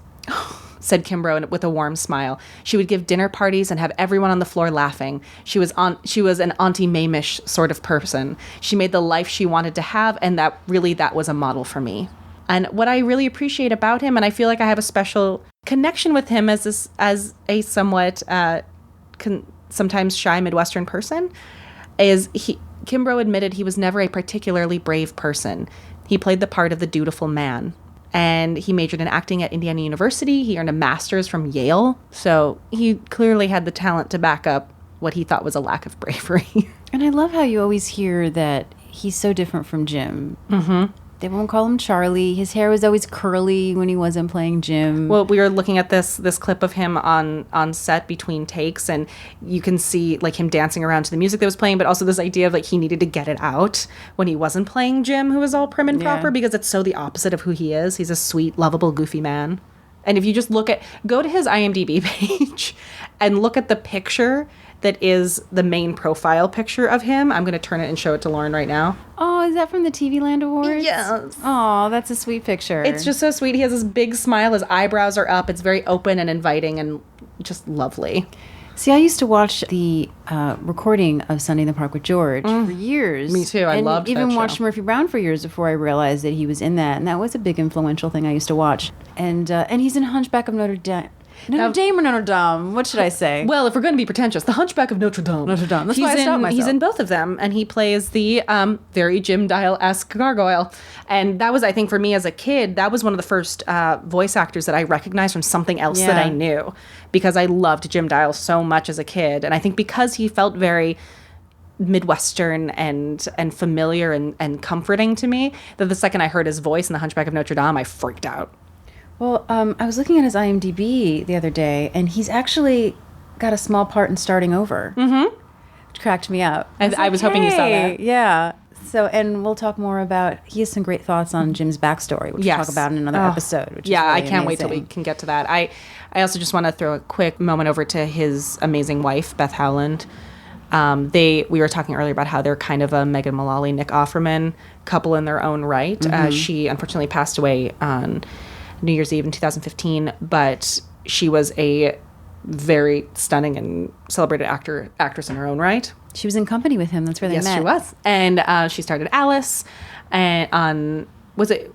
Said Kimbrough with a warm smile. She would give dinner parties and have everyone on the floor laughing. She was an Auntie Mamish sort of person. She made the life she wanted to have, and that was a model for me. And what I really appreciate about him, and I feel like I have a special connection with him as a somewhat sometimes shy Midwestern person, is Kimbrough admitted he was never a particularly brave person. He played the part of the dutiful man. And he majored in acting at Indiana University. He earned a master's from Yale. So he clearly had the talent to back up what he thought was a lack of bravery. And I love how you always hear that he's so different from Jim. Mm-hmm. They won't call him Charlie. His hair was always curly when he wasn't playing Jim. Well, we were looking at this clip of him on set between takes, and you can see like him dancing around to the music that was playing, but also this idea of like he needed to get it out when he wasn't playing Jim, who was all prim and proper, because it's so the opposite of who he is. He's a sweet, lovable, goofy man. And if you just go to his IMDb page and look at the picture that is the main profile picture of him. I'm going to turn it and show it to Lauren right now. Oh, is that from the TV Land Awards? Yes. Oh, that's a sweet picture. It's just so sweet. He has this big smile. His eyebrows are up. It's very open and inviting and just lovely. See, I used to watch the recording of Sunday in the Park with George for years. Me too. I loved that even show. watched Murphy Brown for years before I realized that he was in that, and that was a big influential thing I used to watch. And he's in Hunchback of Notre Dame. Notre Dame or Notre Dame? What should I say? Well, if we're going to be pretentious, The Hunchback of Notre Dame. Notre Dame. That's why I stopped myself. He's in both of them, and he plays the very Jim Dial-esque gargoyle. And that was, I think, for me as a kid, that was one of the first voice actors that I recognized from something else that I knew, because I loved Jim Dial so much as a kid. And I think because he felt very Midwestern and familiar and comforting to me, that the second I heard his voice in The Hunchback of Notre Dame, I freaked out. Well, I was looking at his IMDb the other day, and he's actually got a small part in Starting Over. Mm-hmm. Which cracked me up. I was hoping you saw that. Yeah. So, and we'll talk more about, he has some great thoughts on Jim's backstory, which we'll talk about in another episode. Which is really I can't wait amazing. till we can get to that. I also just want to throw a quick moment over to his amazing wife, Beth Howland. We were talking earlier about how they're kind of a Megan Mullally, Nick Offerman couple in their own right. Mm-hmm. She unfortunately passed away on New Year's Eve in 2015, but she was a very stunning and celebrated actress in her own right. She was in company with him. That's where they met. Yes, she was. And she started Alice, and it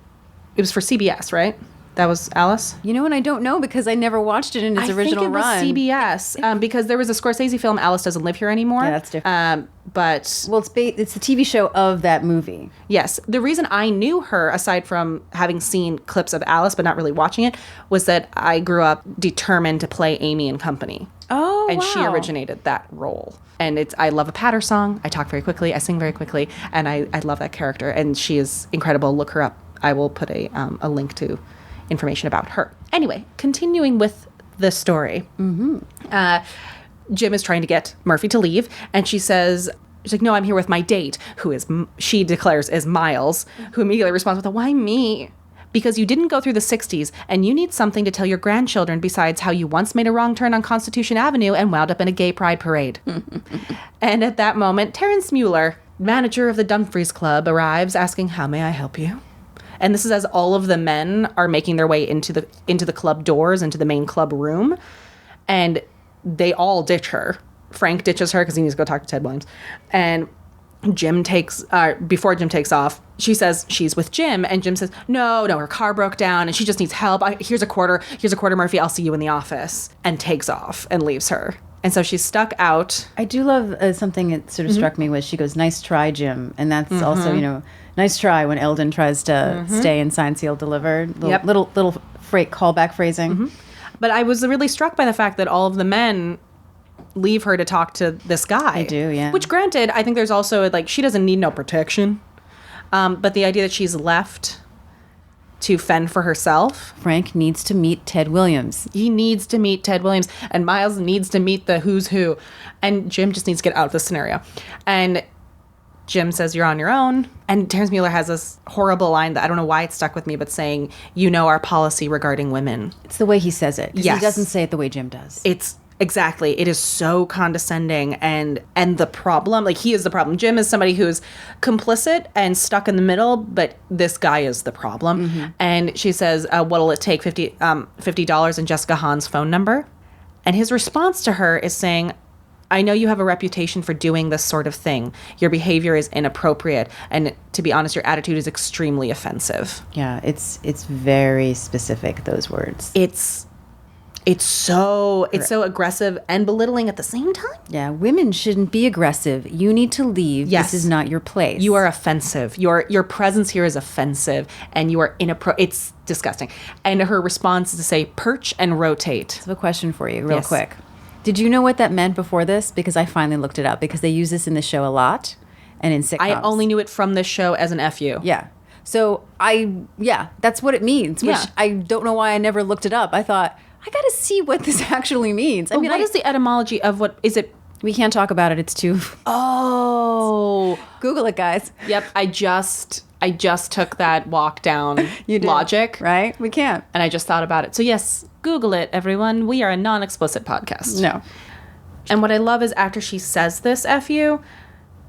was for CBS, right? That was Alice? You know, and I don't know because I never watched it in its original run. I think it was CBS, because there was a Scorsese film, Alice Doesn't Live Here Anymore. Yeah, that's different. But well, it's the TV show of that movie. Yes. The reason I knew her, aside from having seen clips of Alice but not really watching it, was that I grew up determined to play Amy in Company. Oh, and wow. she originated that role. And I love a patter song. I talk very quickly. I sing very quickly. And I love that character. And she is incredible. Look her up. I will put a link to information about her. Anyway, continuing with the story. Mm-hmm. Jim is trying to get Murphy to leave. And she's like, no, I'm here with my date, who she declares is Miles, who immediately responds with a, why me? Because you didn't go through the 60s, and you need something to tell your grandchildren besides how you once made a wrong turn on Constitution Avenue and wound up in a gay pride parade. And at that moment, Terrence Mueller, manager of the Dumfries Club, arrives asking, how may I help you? And this is as all of the men are making their way into the club doors, into the main club room. And they all ditch her. Frank ditches her because he needs to go talk to Ted Williams. And before Jim takes off, she says she's with Jim. And Jim says, no, her car broke down and she just needs help. Here's a quarter, Murphy. I'll see you in the office. And takes off and leaves her. And so she's stuck out. I do love something that sort of struck me was she goes, nice try, Jim. And that's also, nice try when Eldon tries to stay in Signed, Sealed, Delivered. Little callback phrasing. Mm-hmm. But I was really struck by the fact that all of the men leave her to talk to this guy. I do, yeah. Which, granted, I think there's also, she doesn't need no protection. But the idea that she's left to fend for herself. Frank needs to meet Ted Williams. He needs to meet Ted Williams. And Miles needs to meet the who's who. And Jim just needs to get out of the scenario. And Jim says, you're on your own. And Terrence Mueller has this horrible line that I don't know why it stuck with me, but saying, our policy regarding women. It's the way he says it. Yes. He doesn't say it the way Jim does. Exactly. It is so condescending and the problem, he is the problem. Jim is somebody who's complicit and stuck in the middle, but this guy is the problem. Mm-hmm. And she says, what'll it take? $50 and Jessica Hahn's phone number. And his response to her is saying, I know you have a reputation for doing this sort of thing. Your behavior is inappropriate. And to be honest, your attitude is extremely offensive. Yeah, it's very specific, those words. It's so aggressive and belittling at the same time. Yeah, women shouldn't be aggressive. You need to leave. Yes. This is not your place. You are offensive. Your presence here is offensive, and you are It's disgusting. And her response is to say, "Perch and rotate." I have a question for you, real Yes. quick. Did you know what that meant before this? Because I finally looked it up because they use this in the show a lot and in sitcoms. I only knew it from this show as an FU. Yeah. So that's what it means, which Yeah. I don't know why I never looked it up. I thought, I got to see what this actually means. But what is the etymology of what is it? We can't talk about it. It's too. Oh, Google it, guys. yep. I just took that walk down You did. logic, Right? We can't. and I just thought about it. So yes, Google it, everyone. We are a non-explicit podcast. No. And what I love is after she says this FU,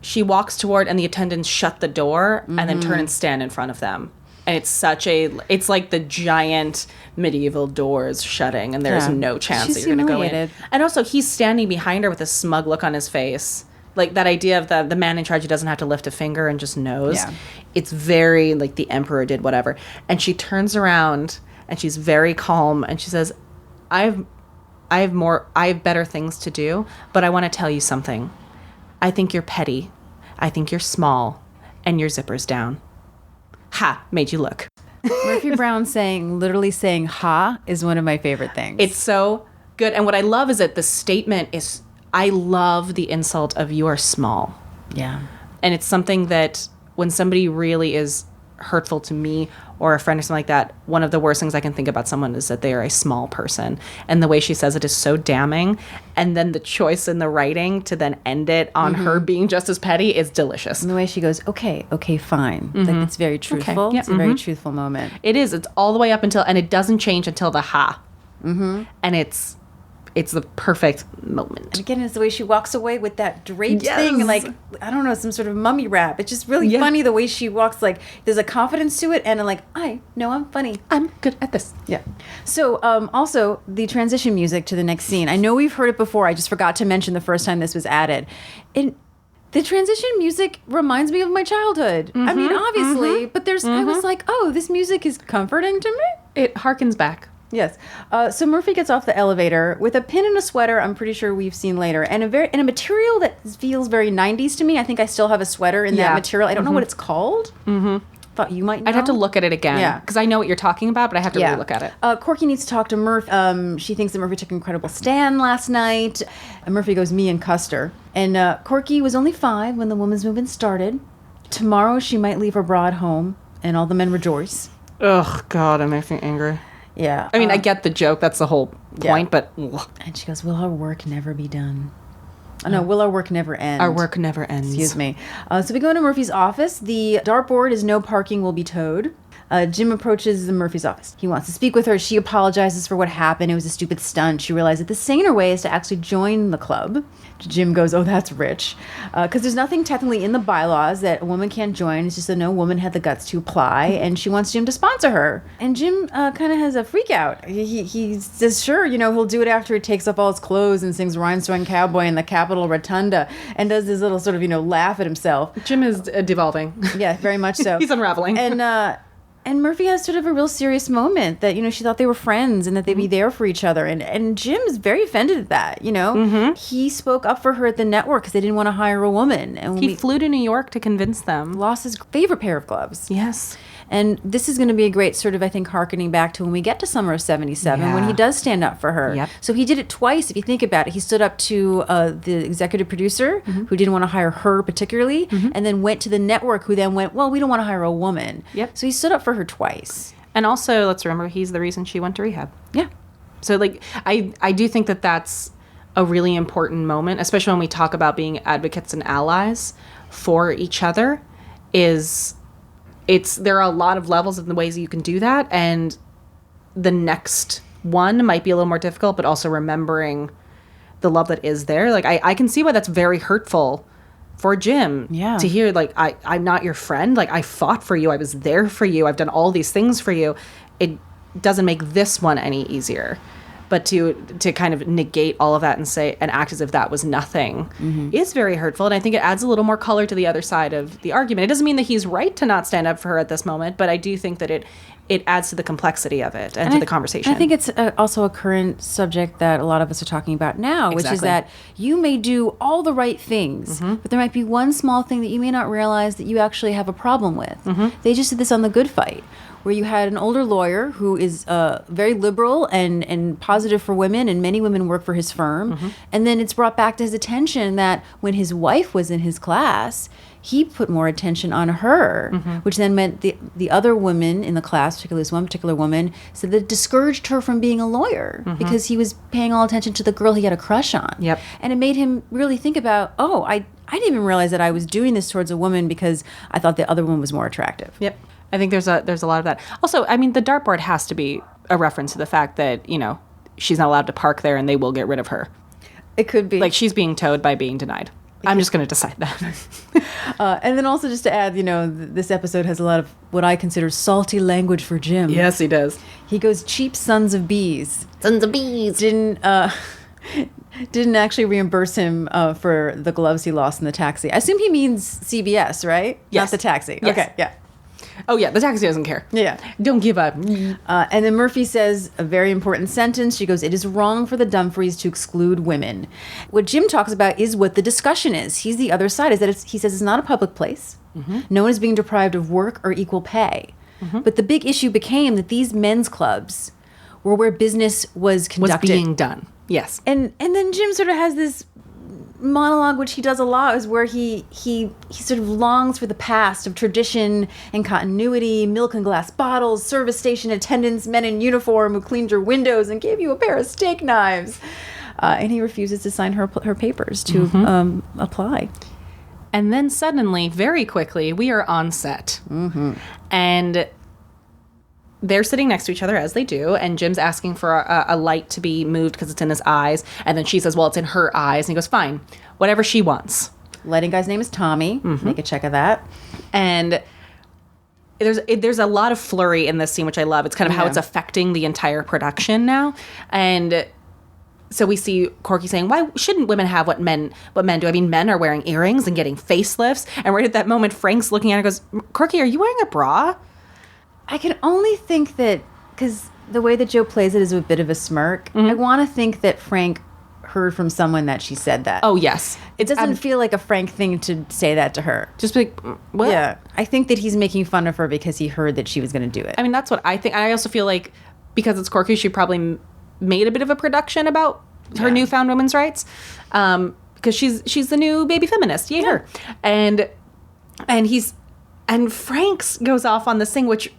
she walks toward and the attendants shut the door and then turn and stand in front of them. And it's like the giant medieval doors shutting and there's Yeah. no chance She's that you're going to go in. humiliated. And also he's standing behind her with a smug look on his face. Like that idea of the man in charge who doesn't have to lift a finger and just knows. Yeah. It's very like the emperor did whatever. And she turns around and she's very calm and she says, I have better things to do, but I want to tell you something. I think you're petty. I think you're small and your zipper's down. Ha, made you look. Murphy Brown literally saying "ha" is one of my favorite things. It's so good. And what I love is that the statement is, I love the insult of you are small. yeah. And it's something that when somebody really is hurtful to me or a friend or something like that, one of the worst things I can think about someone is that they are a small person. And the way she says it is so damning. And then the choice in the writing to then end it on her being just as petty is delicious. And the way she goes, okay, fine. Like it's very truthful. yeah, It's a very truthful moment. It is. It's all the way up until, and it doesn't change until the ha. And it's the perfect moment. Again, it's the way she walks away with that draped Yes. thing, like, I don't know, some sort of mummy wrap. It's just really Yeah. funny the way she walks. Like, there's a confidence to it, and like, I know I'm funny. I'm good at this. Yeah. So, also the transition music to the next scene. I know we've heard it before. I just forgot to mention the first time this was added. The transition music reminds me of my childhood. I mean, obviously, but I was like, oh, this music is comforting to me. It harkens back. Yes. So Murphy gets off the elevator with a pin and a sweater. I'm pretty sure we've seen later, and a material that feels very 90s to me. I think I still have a sweater in that Yeah. material. I don't know what it's called. Thought you might know. I'd have to look at it again. Yeah. Because I know what you're talking about, but I have to really look at it. Corky needs to talk to Murph. She thinks that Murphy took an incredible stand last night. And Murphy goes, me and Custer. And Corky was only 5 when the women's movement started. Tomorrow she might leave her bride home, and all the men rejoice. Ugh, God, it makes me angry. Yeah. I mean, I get the joke. That's the whole point, but ugh. And she goes, will our work never be done? Oh, no, will our work never end? Our work never ends. Excuse me. So we go into Murphy's office. The dartboard is no parking will be towed. Jim approaches the Murphy's office. He wants to speak with her. She apologizes for what happened. It was a stupid stunt. She realized that the saner way is to actually join the club. Jim goes, oh, that's rich. Because there's nothing technically in the bylaws that a woman can't join. It's just that no woman had the guts to apply, and she wants Jim to sponsor her. And Jim kind of has a freak out. He says, sure, he'll do it after he takes off all his clothes and sings Rhinestone Cowboy in the Capitol Rotunda and does this little sort of, laugh at himself. Jim is devolving. Yeah, very much so. He's unraveling. And Murphy has sort of a real serious moment that, she thought they were friends and that they'd be there for each other. And Jim is very offended at that, He spoke up for her at the network because they didn't want to hire a woman. And He flew to New York to convince them. lost his favorite pair of gloves. Yes. And this is going to be a great sort of, I think, hearkening back to when we get to summer of 77, when he does stand up for her. Yep. So he did it twice, if you think about it. He stood up to the executive producer, who didn't want to hire her particularly, and then went to the network, who then went, well, we don't want to hire a woman. Yep. So he stood up for her twice. And also, let's remember, he's the reason she went to rehab. Yeah. So, I do think that that's a really important moment, especially when we talk about being advocates and allies for each other, there are a lot of levels in the ways you can do that, and the next one might be a little more difficult, but also remembering the love that is there. I can see why that's very hurtful for Jim to hear, I'm not your friend. I fought for you. I was there for you. I've done all these things for you. It doesn't make this one any easier. but to kind of negate all of that and say and act as if that was nothing is very hurtful. And I think it adds a little more color to the other side of the argument. It doesn't mean that he's right to not stand up for her at this moment, but I do think that it adds to the complexity of it and to the conversation. I think it's also a current subject that a lot of us are talking about now, which is Exactly. that you may do all the right things, but there might be one small thing that you may not realize that you actually have a problem with. They just did this on The Good Fight, where you had an older lawyer who is very liberal and positive for women, and many women work for his firm. And then it's brought back to his attention that when his wife was in his class, he put more attention on her, which then meant the other women in the class, particularly this one particular woman, said that it discouraged her from being a lawyer because he was paying all attention to the girl he had a crush on. Yep. And it made him really think about, I didn't even realize that I was doing this towards a woman because I thought the other one was more attractive. Yep. I think there's a lot of that. Also, I mean, the dartboard has to be a reference to the fact that, she's not allowed to park there and they will get rid of her. It could be. Like, she's being towed by being denied. I'm just going to decide that. And then also just to add, this episode has a lot of what I consider salty language for Jim. Yes, he does. He goes, cheap sons of bees. Sons of bees. Didn't actually reimburse him for the gloves he lost in the taxi. I assume he means CBS, right? Yes. Not the taxi. Yes. Okay, yeah. Oh, yeah, the taxi doesn't care. Yeah. Don't give up. And then Murphy says a very important sentence. She goes, "It is wrong for the Dumfries to exclude women." What Jim talks about is what the discussion is. He's the other side, is that he says it's not a public place. No one is being deprived of work or equal pay. But the big issue became that these men's clubs were where business was conducted. Was being done. Yes. And then Jim sort of has this monologue, which he does a lot, is where he sort of longs for the past of tradition and continuity, milk and glass bottles, service station attendants, men in uniform who cleaned your windows and gave you a pair of steak knives. And he refuses to sign her papers to apply. And then suddenly, very quickly, we are on set. And they're sitting next to each other, as they do, and Jim's asking for a light to be moved because it's in his eyes. And then she says, well, it's in her eyes. And he goes, fine, whatever she wants. Lighting guy's name is Tommy. Make a check of that. And there's a lot of flurry in this scene, which I love. It's kind of how it's affecting the entire production now. And so we see Corky saying, why shouldn't women have what men do? I mean, men are wearing earrings and getting facelifts. And right at that moment, Frank's looking at her and goes, Corky, are you wearing a bra? I can only think that, because the way that Joe plays it is a bit of a smirk, I want to think that Frank heard from someone that she said that. Oh, yes. It doesn't feel like a Frank thing to say that to her. Just be like, what? Yeah. I think that he's making fun of her because he heard that she was going to do it. I mean, that's what I think. I also feel like because it's Corky, she probably made a bit of a production about her newfound women's rights. Because she's the new baby feminist. Yay, her. And Frank's goes off on this thing, which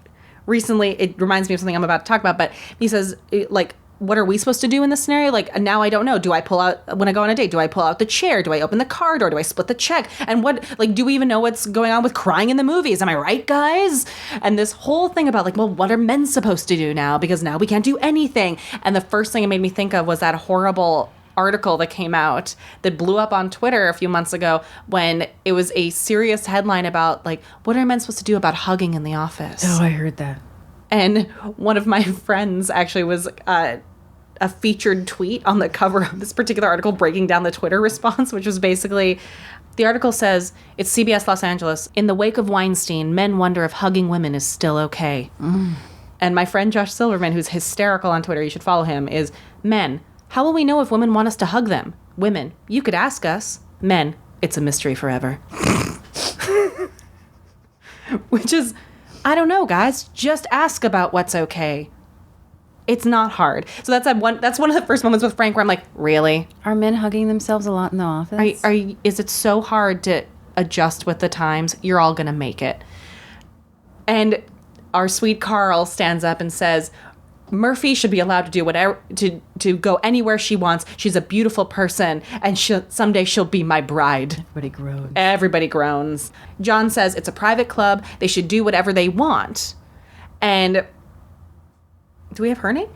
recently, it reminds me of something I'm about to talk about, but he says, like, what are we supposed to do in this scenario? Like, now I don't know. Do I pull out, when I go on a date, do I pull out the chair? Do I open the car door? Do I split the check? And do we even know what's going on with crying in the movies? Am I right, guys? And this whole thing about, like, well, what are men supposed to do now? Because now we can't do anything. And the first thing it made me think of was that horrible article that came out that blew up on Twitter a few months ago when it was a serious headline about, like, what are men supposed to do about hugging in the office? Oh, I heard that. And one of my friends actually was a featured tweet on the cover of this particular article breaking down the Twitter response, which was basically, the article says, it's CBS Los Angeles. In the wake of Weinstein, men wonder if hugging women is still okay. And my friend Josh Silverman, who's hysterical on Twitter, you should follow him, is, men, how will we know if women want us to hug them? Women, you could ask us. Men, it's a mystery forever. Which is, I don't know, guys. Just ask about what's okay. It's not hard. So that's one of the first moments with Frank where I'm like, really? Are men hugging themselves a lot in the office? Is it so hard to adjust with the times? You're all going to make it. And our sweet Carl stands up and says, Murphy should be allowed to do whatever, to go anywhere she wants. She's a beautiful person, and someday she'll be my bride. Everybody groans. John says it's a private club. They should do whatever they want. And do we have her name?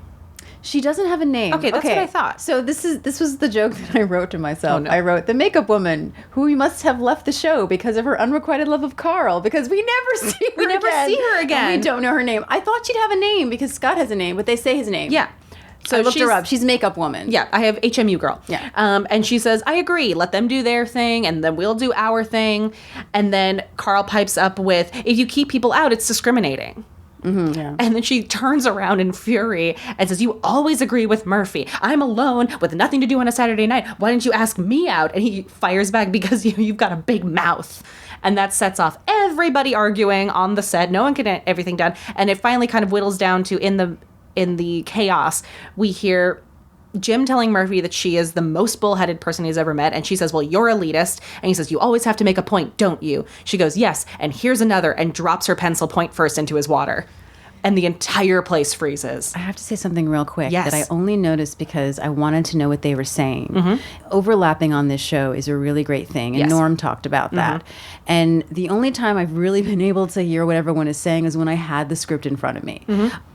She doesn't have a name. Okay, that's what I thought. So this was the joke that I wrote to myself. Oh, no. I wrote, the makeup woman who we must have left the show because of her unrequited love of Carl, because we never see her again. see her again. And we don't know her name. I thought she'd have a name because Scott has a name, but they say his name. Yeah. So I looked her she's- up. She's a makeup woman. Yeah, I have HMU girl. Yeah. And she says, I agree. Let them do their thing, and then we'll do our thing. And then Carl pipes up with, if you keep people out, it's discriminating. Yeah. And then she turns around in fury and says, you always agree with Murphy. I'm alone with nothing to do on a Saturday night. Why didn't you ask me out? And he fires back, because you've got a big mouth. And that sets off everybody arguing on the set. No one can get everything done. And it finally kind of whittles down to, in the chaos, we hear Jim telling Murphy that she is the most bullheaded person he's ever met. And she says, well, you're elitist. And he says, you always have to make a point, don't you? She goes, yes. And here's another, and drops her pencil point first into his water. And the entire place freezes. I have to say something real quick Yes. that I only noticed because I wanted to know what they were saying. Overlapping on this show is a really great thing, and Yes. Norm talked about that. And the only time I've really been able to hear what everyone is saying is when I had the script in front of me.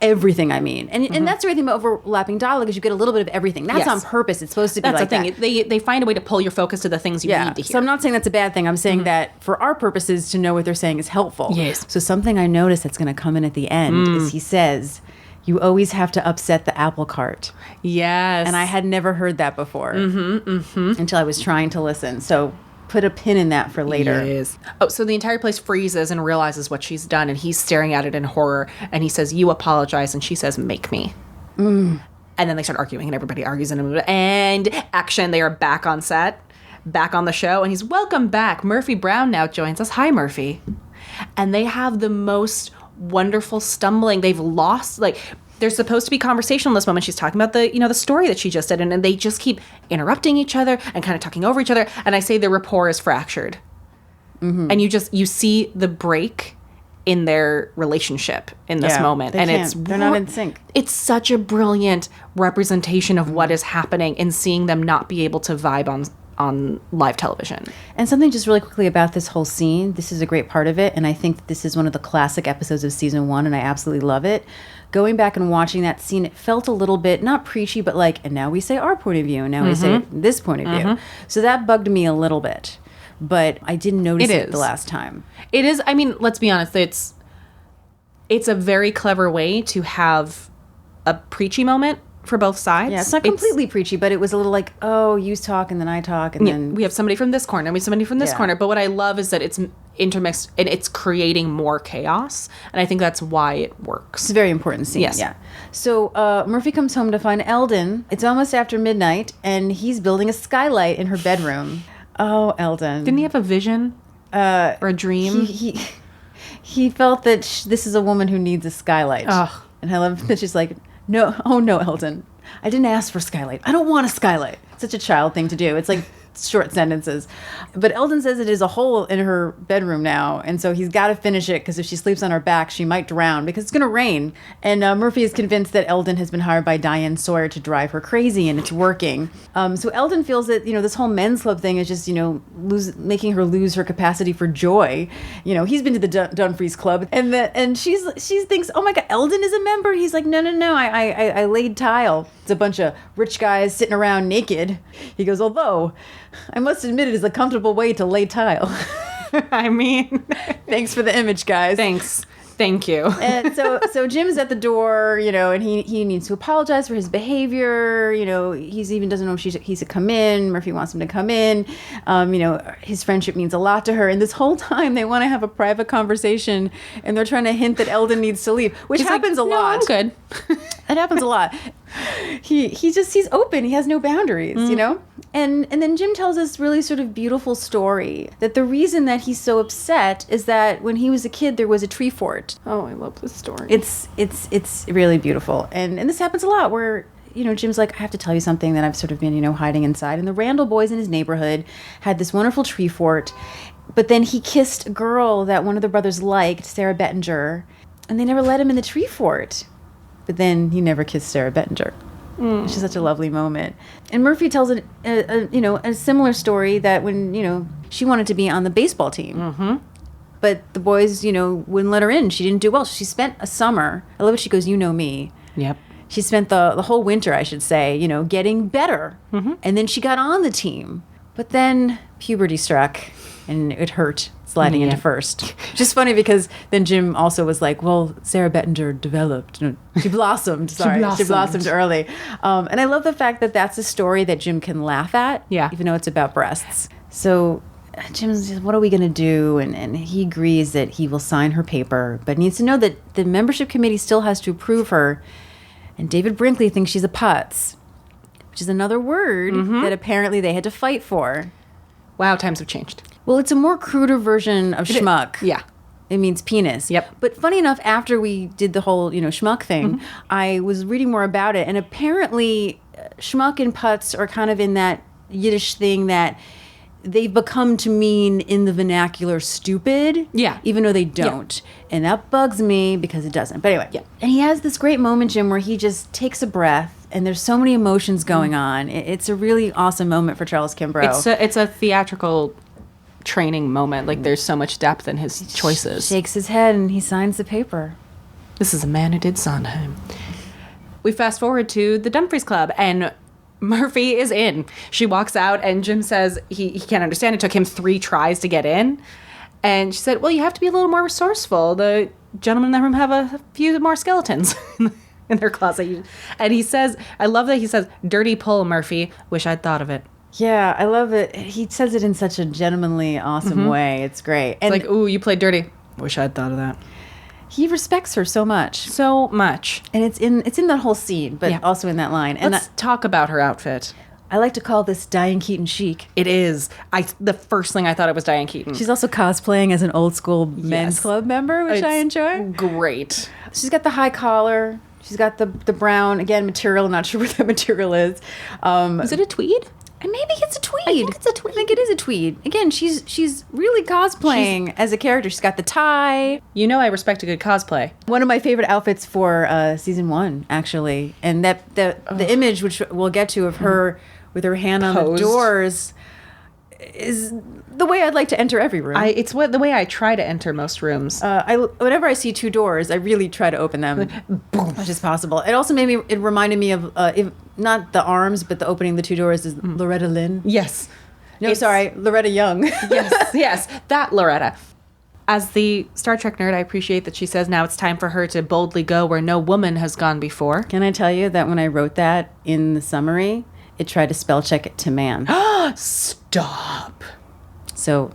Everything, I mean. And that's the great thing about overlapping dialogue is you get a little bit of everything. That's Yes. on purpose. It's supposed to be That's like the thing. that. They find a way to pull your focus to the things you need to hear. So I'm not saying that's a bad thing. I'm saying that for our purposes, to know what they're saying is helpful. Yes. So something I noticed that's going to come in at the end is he says, you always have to upset the apple cart. Yes. And I had never heard that before until I was trying to listen. So put a pin in that for later. Yes. Oh, so the entire place freezes and realizes what she's done, and he's staring at it in horror. And he says, you apologize. And she says, make me. And then they start arguing, and everybody argues in a movie. And action, they are back on set, back on the show. And he's, welcome back. Murphy Brown now joins us. Hi, Murphy. And they have the most wonderful stumbling. They've lost, like, there's supposed to be conversation in this moment. She's talking about the, the story that she just did. And they just keep interrupting each other and kind of talking over each other. And I say the rapport is fractured. And you see the break in their relationship in this moment. They And can't. They're not in sync. It's such a brilliant representation of what is happening in seeing them not be able to vibe on live television. And something just really quickly about this whole scene. This is a great part of it. And I think that this is one of the classic episodes of season 1. And I absolutely love it. Going back and watching that scene, it felt a little bit, not preachy, but like, and now we say our point of view. And now we say this point of view. So that bugged me a little bit. But I didn't notice it the last time. It is, I mean, let's be honest, it's a very clever way to have a preachy moment for both sides. Yeah, it's not completely preachy, but it was a little like, oh, you talk and then I talk. And then We have somebody from this corner, we have somebody from this Yeah. corner. But what I love is that it's intermixed and it's creating more chaos. And I think that's why it works. it's a very important scene. Yes. Yeah. So Murphy comes home to find Eldon. It's almost after midnight, and he's building a skylight in her bedroom. Oh, Eldon. Didn't he have a vision or a dream? He felt that this is a woman who needs a skylight. Ugh. And I love that she's like, no, oh no, Eldon. I didn't ask for a skylight. I don't want a skylight. Such a child thing to do. It's like short sentences. But Eldon says it is a hole in her bedroom now. And so he's got to finish it because if she sleeps on her back, she might drown because it's going to rain. And Murphy is convinced that Eldon has been hired by Diane Sawyer to drive her crazy, and it's working. So Eldon feels that, this whole men's club thing is just, making her lose her capacity for joy. He's been to the Dumfries Club and she thinks, oh my God, Eldon is a member. He's like, no, I laid tile. It's a bunch of rich guys sitting around naked. He goes, although I must admit it is a comfortable way to lay tile. I mean, Thanks for the image, guys. thanks. Thank you. And so Jim's at the door, and he needs to apologize for his behavior. He's even doesn't know if he's to come in. Murphy wants him to come in. His friendship means a lot to her. And this whole time they want to have a private conversation, and they're trying to hint that Eldon needs to leave, which He's like, happens a "No, lot. I'm good." It happens a lot. He's open. He has no boundaries, And then Jim tells this really sort of beautiful story that the reason that he's so upset is that when he was a kid there was a tree fort. Oh, I love this story. It's really beautiful. And this happens a lot where Jim's like, I have to tell you something that I've sort of been, hiding inside. And the Randall boys in his neighborhood had this wonderful tree fort, but then he kissed a girl that one of the brothers liked, Sarah Bettinger, and they never let him in the tree fort. But then he never kissed Sarah Bettinger. It's just such a lovely moment. And Murphy tells a similar story that when, she wanted to be on the baseball team. But the boys, wouldn't let her in. She didn't do well. She spent a summer. I love it. She goes, me. Yep. She spent the whole winter, I should say, getting better. And then she got on the team. But then puberty struck, and it hurt. sliding Yeah. into first. Just funny because then Jim also was like, well, Sarah Bettinger developed. No, she blossomed. Sorry. She blossomed. blossomed early. And I love the fact that that's a story that Jim can laugh at, Yeah. even though it's about breasts. So Jim's just, what are we going to do? And he agrees that he will sign her paper, but needs to know that the membership committee still has to approve her. And David Brinkley thinks she's a putz, which is another word that apparently they had to fight for. Wow, times have changed. Well, it's a more cruder version of schmuck. Yeah. It means penis. Yep. But funny enough, after we did the whole, schmuck thing, I was reading more about it. And apparently, schmuck and putz are kind of in that Yiddish thing that they've become to mean in the vernacular stupid. Yeah. Even though they don't. And that bugs me because it doesn't. But anyway. Yeah. And he has this great moment, Jim, where he just takes a breath and there's so many emotions going on. It's a really awesome moment for Charles Kimbrough. It's a theatrical training moment. Like, there's so much depth in his choices. Shakes his head and he signs the paper. This is a man who did Sondheim. We fast forward to the Dumfries Club, and Murphy is in. She walks out, and Jim says he can't understand. It took him 3 tries to get in. And she said, well, you have to be a little more resourceful. The gentlemen in the room have a few more skeletons in their closet. And he says, I love that he says, dirty pull, Murphy. Wish I'd thought of it. Yeah, I love it. He says it in such a gentlemanly, awesome way. It's great. And Like, ooh, you played dirty. Wish I'd thought of that. he respects her so much. So much. And it's in that whole scene, but Yeah. also in that line. And Let's talk about her outfit. I like to call this Diane Keaton chic. It is. The first thing I thought it was Diane Keaton. She's also cosplaying as an old school men's Yes. club member, which I It's enjoy. Great. She's got the high collar. She's got the brown, again, material. I'm not sure what that material is. Is it a tweed? And maybe it's a tweed. I think it's a tweed. I think it is a tweed. Again, she's really cosplaying as a character. She's got the tie. You know I respect a good cosplay. One of my favorite outfits for season 1, actually, and that the image, which we'll get to, of her with her hand on the Posed. doors, is the way I'd like to enter every room. It's the way I try to enter most rooms. Whenever I see 2 doors, I really try to open them as much as possible. It also it reminded me of if not the arms, but the opening of the 2 doors is Loretta Lynn. Yes. No, It's- sorry, Loretta Young. yes, that Loretta. As the Star Trek nerd, I appreciate that she says now it's time for her to boldly go where no woman has gone before. Can I tell you that when I wrote that in the summary, it tried to spell check it to man. Stop. So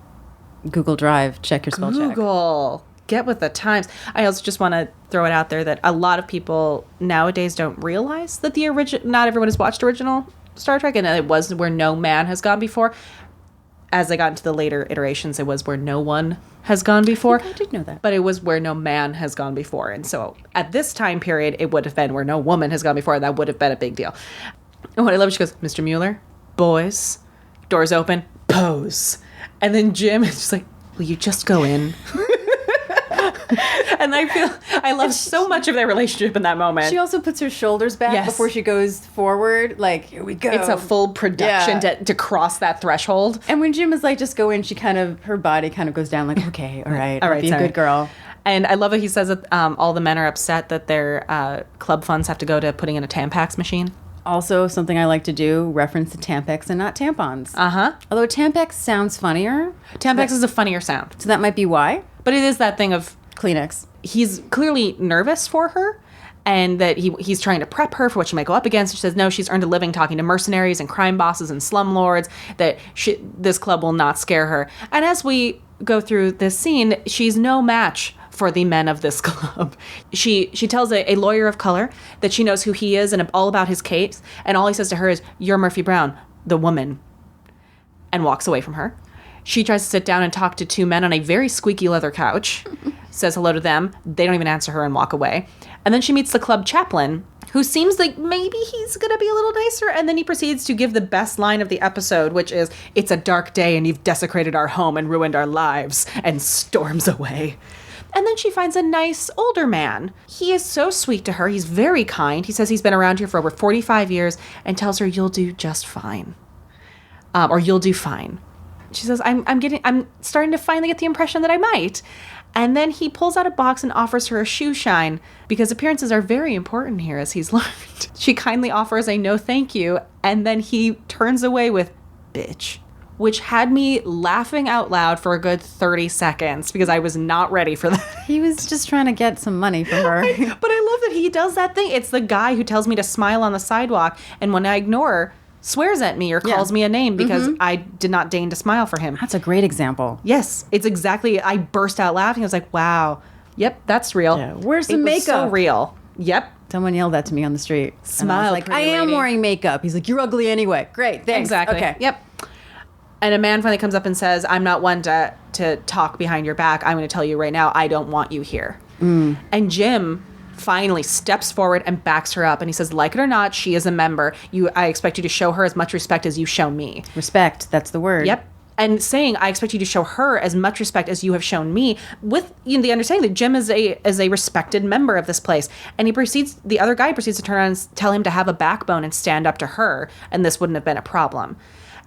Google Drive, check your spell check. Google. Get with the times. I also just want to throw it out there that a lot of people nowadays don't realize that not everyone has watched original Star Trek, and it was where no man has gone before. As I got into the later iterations, it was where no one has gone before. I did know that. But it was where no man has gone before. And so at this time period, it would have been where no woman has gone before, and that would have been a big deal. And what I love, she goes, Mr. Mueller, boys, doors open, pose. And then Jim is just like, will you just go in? And I love so much of their relationship in that moment. She also puts her shoulders back Yes. before she goes forward. Like, here we go. It's a full production Yeah. to cross that threshold. And when Jim is like, just go in, her body kind of goes down like, okay, all right, be sorry. a good girl. And I love that he says that all the men are upset that their club funds have to go to putting in a Tampax machine. Also, something I like to do, reference to Tampax and not tampons. Uh-huh. Although Tampax sounds funnier, Tampax is a funnier sound. so that might be why. But it is that thing of Kleenex. he's clearly nervous for her and that he's trying to prep her for what she might go up against. She says, no, she's earned a living talking to mercenaries and crime bosses and slumlords, that this club will not scare her. And as we go through this scene, she's no match for the men of this club. She tells a lawyer of color that she knows who he is and all about his case, and all he says to her is, you're Murphy Brown, the woman, and walks away from her. She tries to sit down and talk to 2 men on a very squeaky leather couch, says hello to them. They don't even answer her and walk away. And then she meets the club chaplain, who seems like maybe he's going to be a little nicer. And then he proceeds to give the best line of the episode, which is, it's a dark day and you've desecrated our home and ruined our lives, and storms away. And then she finds a nice older man. He is so sweet to her. He's very kind. He says he's been around here for over 45 years and tells her, you'll do just fine. Or you'll do fine. She says, I'm starting to finally get the impression that I might. And then he pulls out a box and offers her a shoe shine, because appearances are very important here, as he's learned. She kindly offers a no thank you, and then he turns away with, bitch. which had me laughing out loud for a good 30 seconds because I was not ready for that. He was just trying to get some money from her. But I love that he does that thing. It's the guy who tells me to smile on the sidewalk, and when I ignore her, swears at me or calls me a name because I did not deign to smile for him. That's a great example. Yes, it's exactly. I burst out laughing. I was like, "Wow, yep, that's real. Yeah, where's the It was so makeup?" real. Yep, Someone yelled that to me on the street. And I Smile, was like, I pretty am lady. wearing makeup. He's like, you're ugly anyway. Great, thanks. exactly. Okay. Yep." And a man finally comes up and says, "I'm not one to talk behind your back. I'm going to tell you right now, I don't want you here." And Jim finally steps forward and backs her up, and he says, "Like it or not, she is a member. I expect you to show her as much respect as you show me." Respect, that's the word. Yep. And saying, "I expect you to show her as much respect as you have shown me," with the understanding that Jim is a respected member of this place. And the other guy proceeds to turn around and tell him to have a backbone and stand up to her, and this wouldn't have been a problem.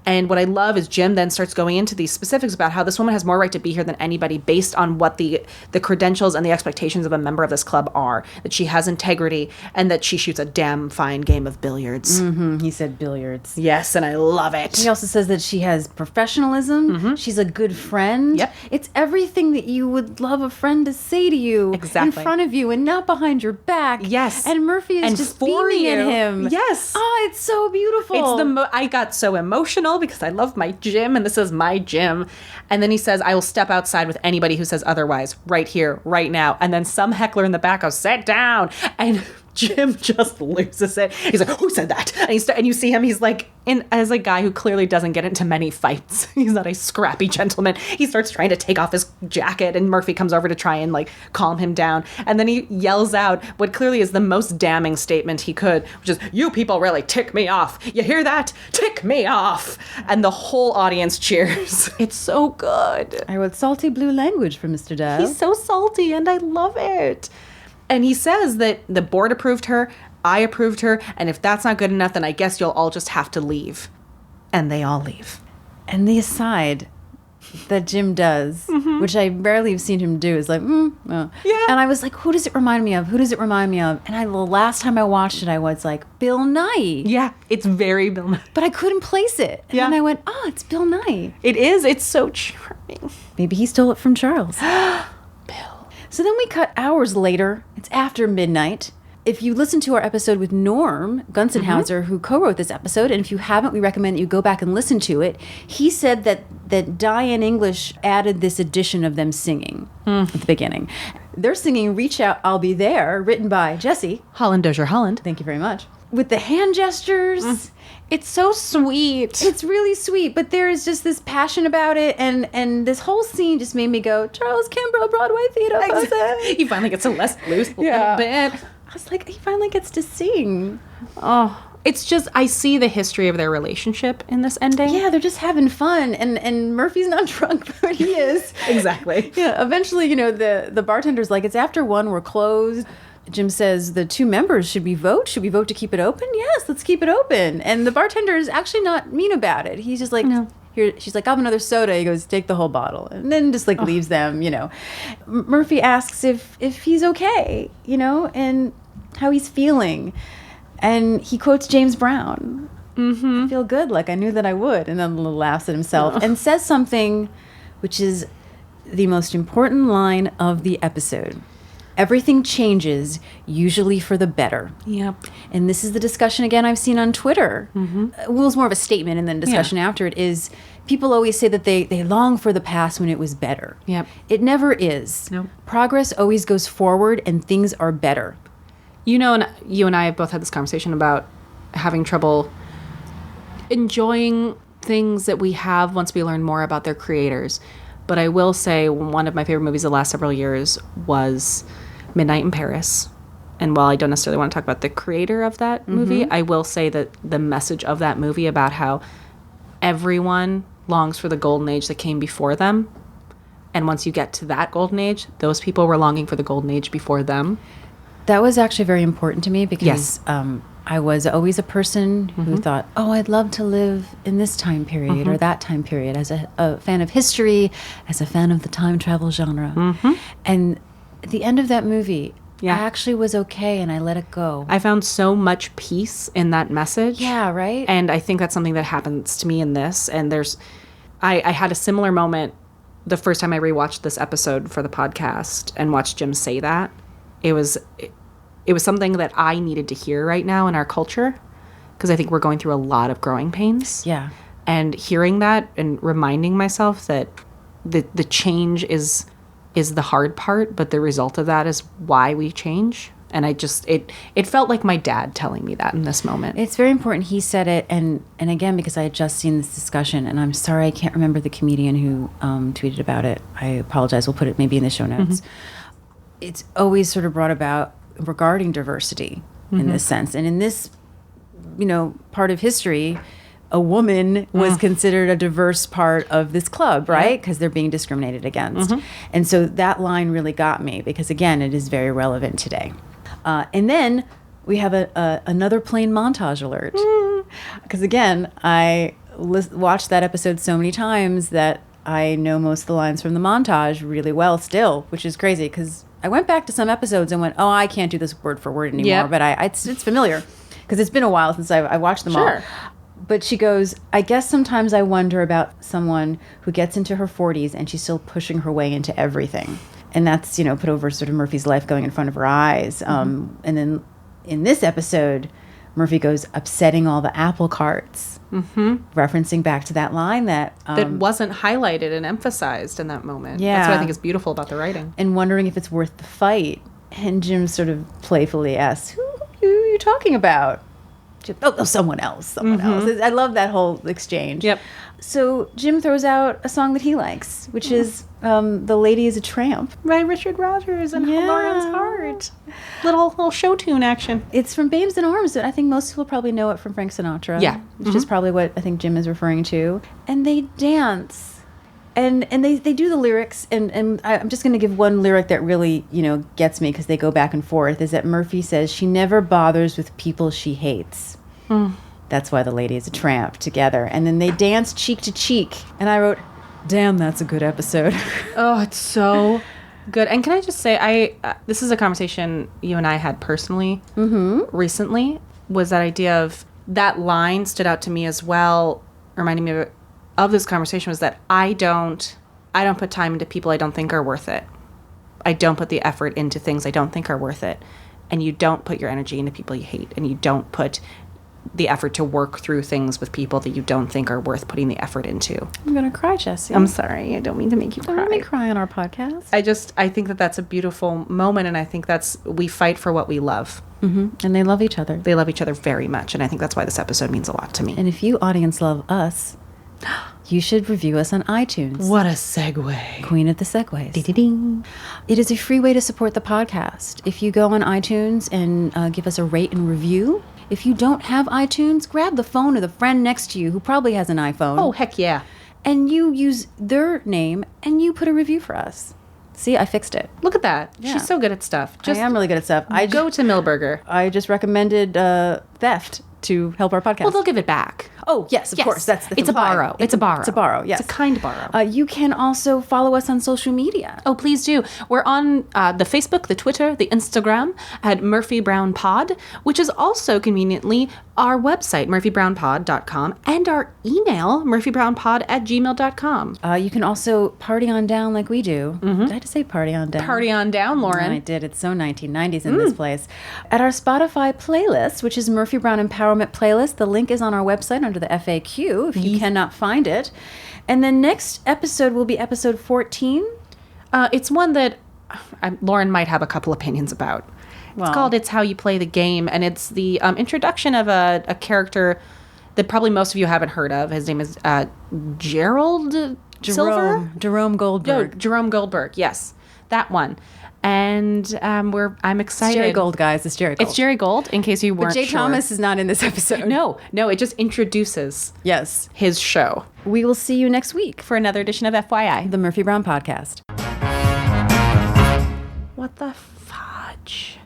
And what I love is Jim then starts going into these specifics about how this woman has more right to be here than anybody based on what the credentials and the expectations of a member of this club are. That she has integrity and that she shoots a damn fine game of billiards. He said billiards. Yes, and I love it. He also says that she has professionalism. She's a good friend. Yep. It's everything that you would love a friend to say to you Exactly. in front of you and not behind your back. Yes. And Murphy is And just for beaming at you. him. Yes. Oh, it's so beautiful. It's I got so emotional because I love my Jim, and this is my Jim. And then he says, "I will step outside with anybody who says otherwise, right here, right now." And then some heckler in the back goes, "Sit down." And Jim just loses it. He's like, "Who said that?" And you see him, he's like, as a guy who clearly doesn't get into many fights. He's not a scrappy gentleman. He starts trying to take off his jacket, and Murphy comes over to try and like calm him down. And then he yells out what clearly is the most damning statement he could, which is, "You people really tick me off. You hear that? Tick me off." And the whole audience cheers. It's so good. I wrote salty blue language for Mr. Dove. He's so salty, and I love it. And he says that the board approved her, I approved her, and if that's not good enough, then I guess you'll all just have to leave. And they all leave. And the aside that Jim does, which I rarely have seen him do, is like, oh. Yeah. And I was like, who does it remind me of? Who does it remind me of? And the last time I watched it, I was like, Bill Nye. Yeah, it's very Bill Nye. But I couldn't place it. And Yeah. then I went, oh, it's Bill Nye. It is. It's so charming. Maybe he stole it from Charles. Bill. So then we cut hours later. It's after midnight. If you listen to our episode with Norm Gunzenhauser, who co-wrote this episode, and if you haven't, we recommend that you go back and listen to it. He said that Diane English added this addition of them singing at the beginning. They're singing "Reach Out, I'll Be There," written by Jesse. Holland Dozier Holland. Thank you very much. With the hand gestures. It's so sweet. It's really sweet, but there is just this passion about it, and this whole scene just made me go, Charles Kimbrough, Broadway Theater person. He finally gets to let loose a Yeah. little bit. I was like, he finally gets to sing. Oh, it's just, I see the history of their relationship in this ending. Yeah, they're just having fun, and Murphy's not drunk, but he is. Exactly. Yeah, eventually, the bartender's like, it's after 1, we're closed. Jim says the 2 members, should we vote? Should we vote to keep it open? Yes, let's keep it open. And the bartender is actually not mean about it. He's just like, here. She's like, I'll have another soda. He goes, take the whole bottle. And then just like leaves them, Murphy asks if he's okay, and how he's feeling. And he quotes James Brown. I feel good, like I knew that I would. And then laughs at himself and says something which is the most important line of the episode. Everything changes, usually for the better. Yep. And this is the discussion, again, I've seen on Twitter. Well, it was more of a statement, and then discussion after it is, people always say that they long for the past when it was better. Yep. It never is. Nope. Progress always goes forward, and things are better. And you and I have both had this conversation about having trouble enjoying things that we have once we learn more about their creators. But I will say one of my favorite movies the last several years was Midnight in Paris. And while I don't necessarily want to talk about the creator of that movie, I will say that the message of that movie about how everyone longs for the golden age that came before them. And once you get to that golden age, those people were longing for the golden age before them. That was actually very important to me because Yes. I was always a person who thought, oh, I'd love to live in this time period or that time period, as a fan of history, as a fan of the time travel genre. And at the end of that movie, I actually was okay and I let it go. I found so much peace in that message. Yeah, right? And I think that's something that happens to me in this. And there's I had a similar moment the first time I rewatched this episode for the podcast and watched Jim say that. It was something that I needed to hear right now in our culture, because I think we're going through a lot of growing pains. Yeah. And hearing that and reminding myself that the change is the hard part, but the result of that is why we change. And I just, it felt like my dad telling me that in this moment. It's very important. He said it, and again, because I had just seen this discussion, and I'm sorry I can't remember the comedian who tweeted about it. I apologize. We'll put it maybe in the show notes. It's always sort of brought about regarding diversity in this sense. And in this, part of history, a woman was considered a diverse part of this club, right? Because they're being discriminated against. And so that line really got me, because again, it is very relevant today. And then we have another plane montage alert. Because again, I watched that episode so many times that I know most of the lines from the montage really well still, which is crazy, because I went back to some episodes and went, oh, I can't do this word for word anymore. But it's familiar, because it's been a while since I watched them all. But she goes, I guess sometimes I wonder about someone who gets into her 40s and she's still pushing her way into everything. And that's, put over sort of Murphy's life going in front of her eyes. And then in this episode, Murphy goes, upsetting all the apple carts, referencing back to that line that wasn't highlighted and emphasized in that moment. Yeah. That's what I think is beautiful about the writing. And wondering if it's worth the fight. And Jim sort of playfully asks, who are you talking about? Oh, someone else. I love that whole exchange. Yep. So Jim throws out a song that he likes, which is The Lady is a Tramp. By Richard Rodgers and Lawrence Hart. Little show tune action. It's from Babes in Arms, but I think most people probably know it from Frank Sinatra. Yeah. Which is probably what I think Jim is referring to. And they dance. And they do the lyrics, and I'm just going to give one lyric that really, gets me, because they go back and forth, is that Murphy says, she never bothers with people she hates. That's why the lady is a tramp, together. And then they dance cheek to cheek. And I wrote, damn, that's a good episode. Oh, it's so good. And can I just say, this is a conversation you and I had personally recently, was that idea of, that line stood out to me as well, reminding me of this conversation, was that I don't put time into people I don't think are worth it. I don't put the effort into things I don't think are worth it. And you don't put your energy into people you hate. And you don't put the effort to work through things with people that you don't think are worth putting the effort into. I'm going to cry, Jessie. I'm sorry. I don't mean to make you cry. Don't make me cry on our podcast. I think that that's a beautiful moment, and I think we fight for what we love. And they love each other. They love each other very much, and I think that's why this episode means a lot to me. And if you, audience, love us, you should review us on iTunes. What a segue. Queen of the segues. Ding. It is a free way to support the podcast. If you go on iTunes and give us a rate and review. If you don't have iTunes, grab the phone of the friend next to you who probably has an iPhone. Oh, heck yeah. And you use their name and you put a review for us. See, I fixed it. Look at that. Yeah. She's so good at stuff. I am really good at stuff. Go to Millburger. I just recommended theft to help our podcast. Well, they'll give it back. Oh, yes, of course. That's the It's a borrow. It's a borrow. It's a borrow, yes. It's a kind borrow. You can also follow us on social media. Oh, please do. We're on the Facebook, the Twitter, the Instagram at Murphy Brown Pod, which is also conveniently our website, murphybrownpod.com, and our email, murphybrownpod@gmail.com. You can also party on down like we do. Did I just say party on down? Party on down, Lauren. I did. It's so 1990s in this place. At our Spotify playlist, which is Murphy Brown Empowerment Playlist, the link is on our website under the FAQ if you cannot find it. And then next episode will be episode 14. It's one that Lauren might have a couple opinions about. It's called It's How You Play the Game, and it's the introduction of a character that probably most of you haven't heard of. His name is Gerald Silver? Jerome Goldberg. No, Jerome Goldberg, yes. That one. And I'm excited. It's Jerry Gold, guys. It's Jerry Gold. It's Jerry Gold, in case you weren't But Jay sure. Thomas is not in this episode. No, it just introduces Yes. his show. We will see you next week For another edition of FYI. the Murphy Brown Podcast. What the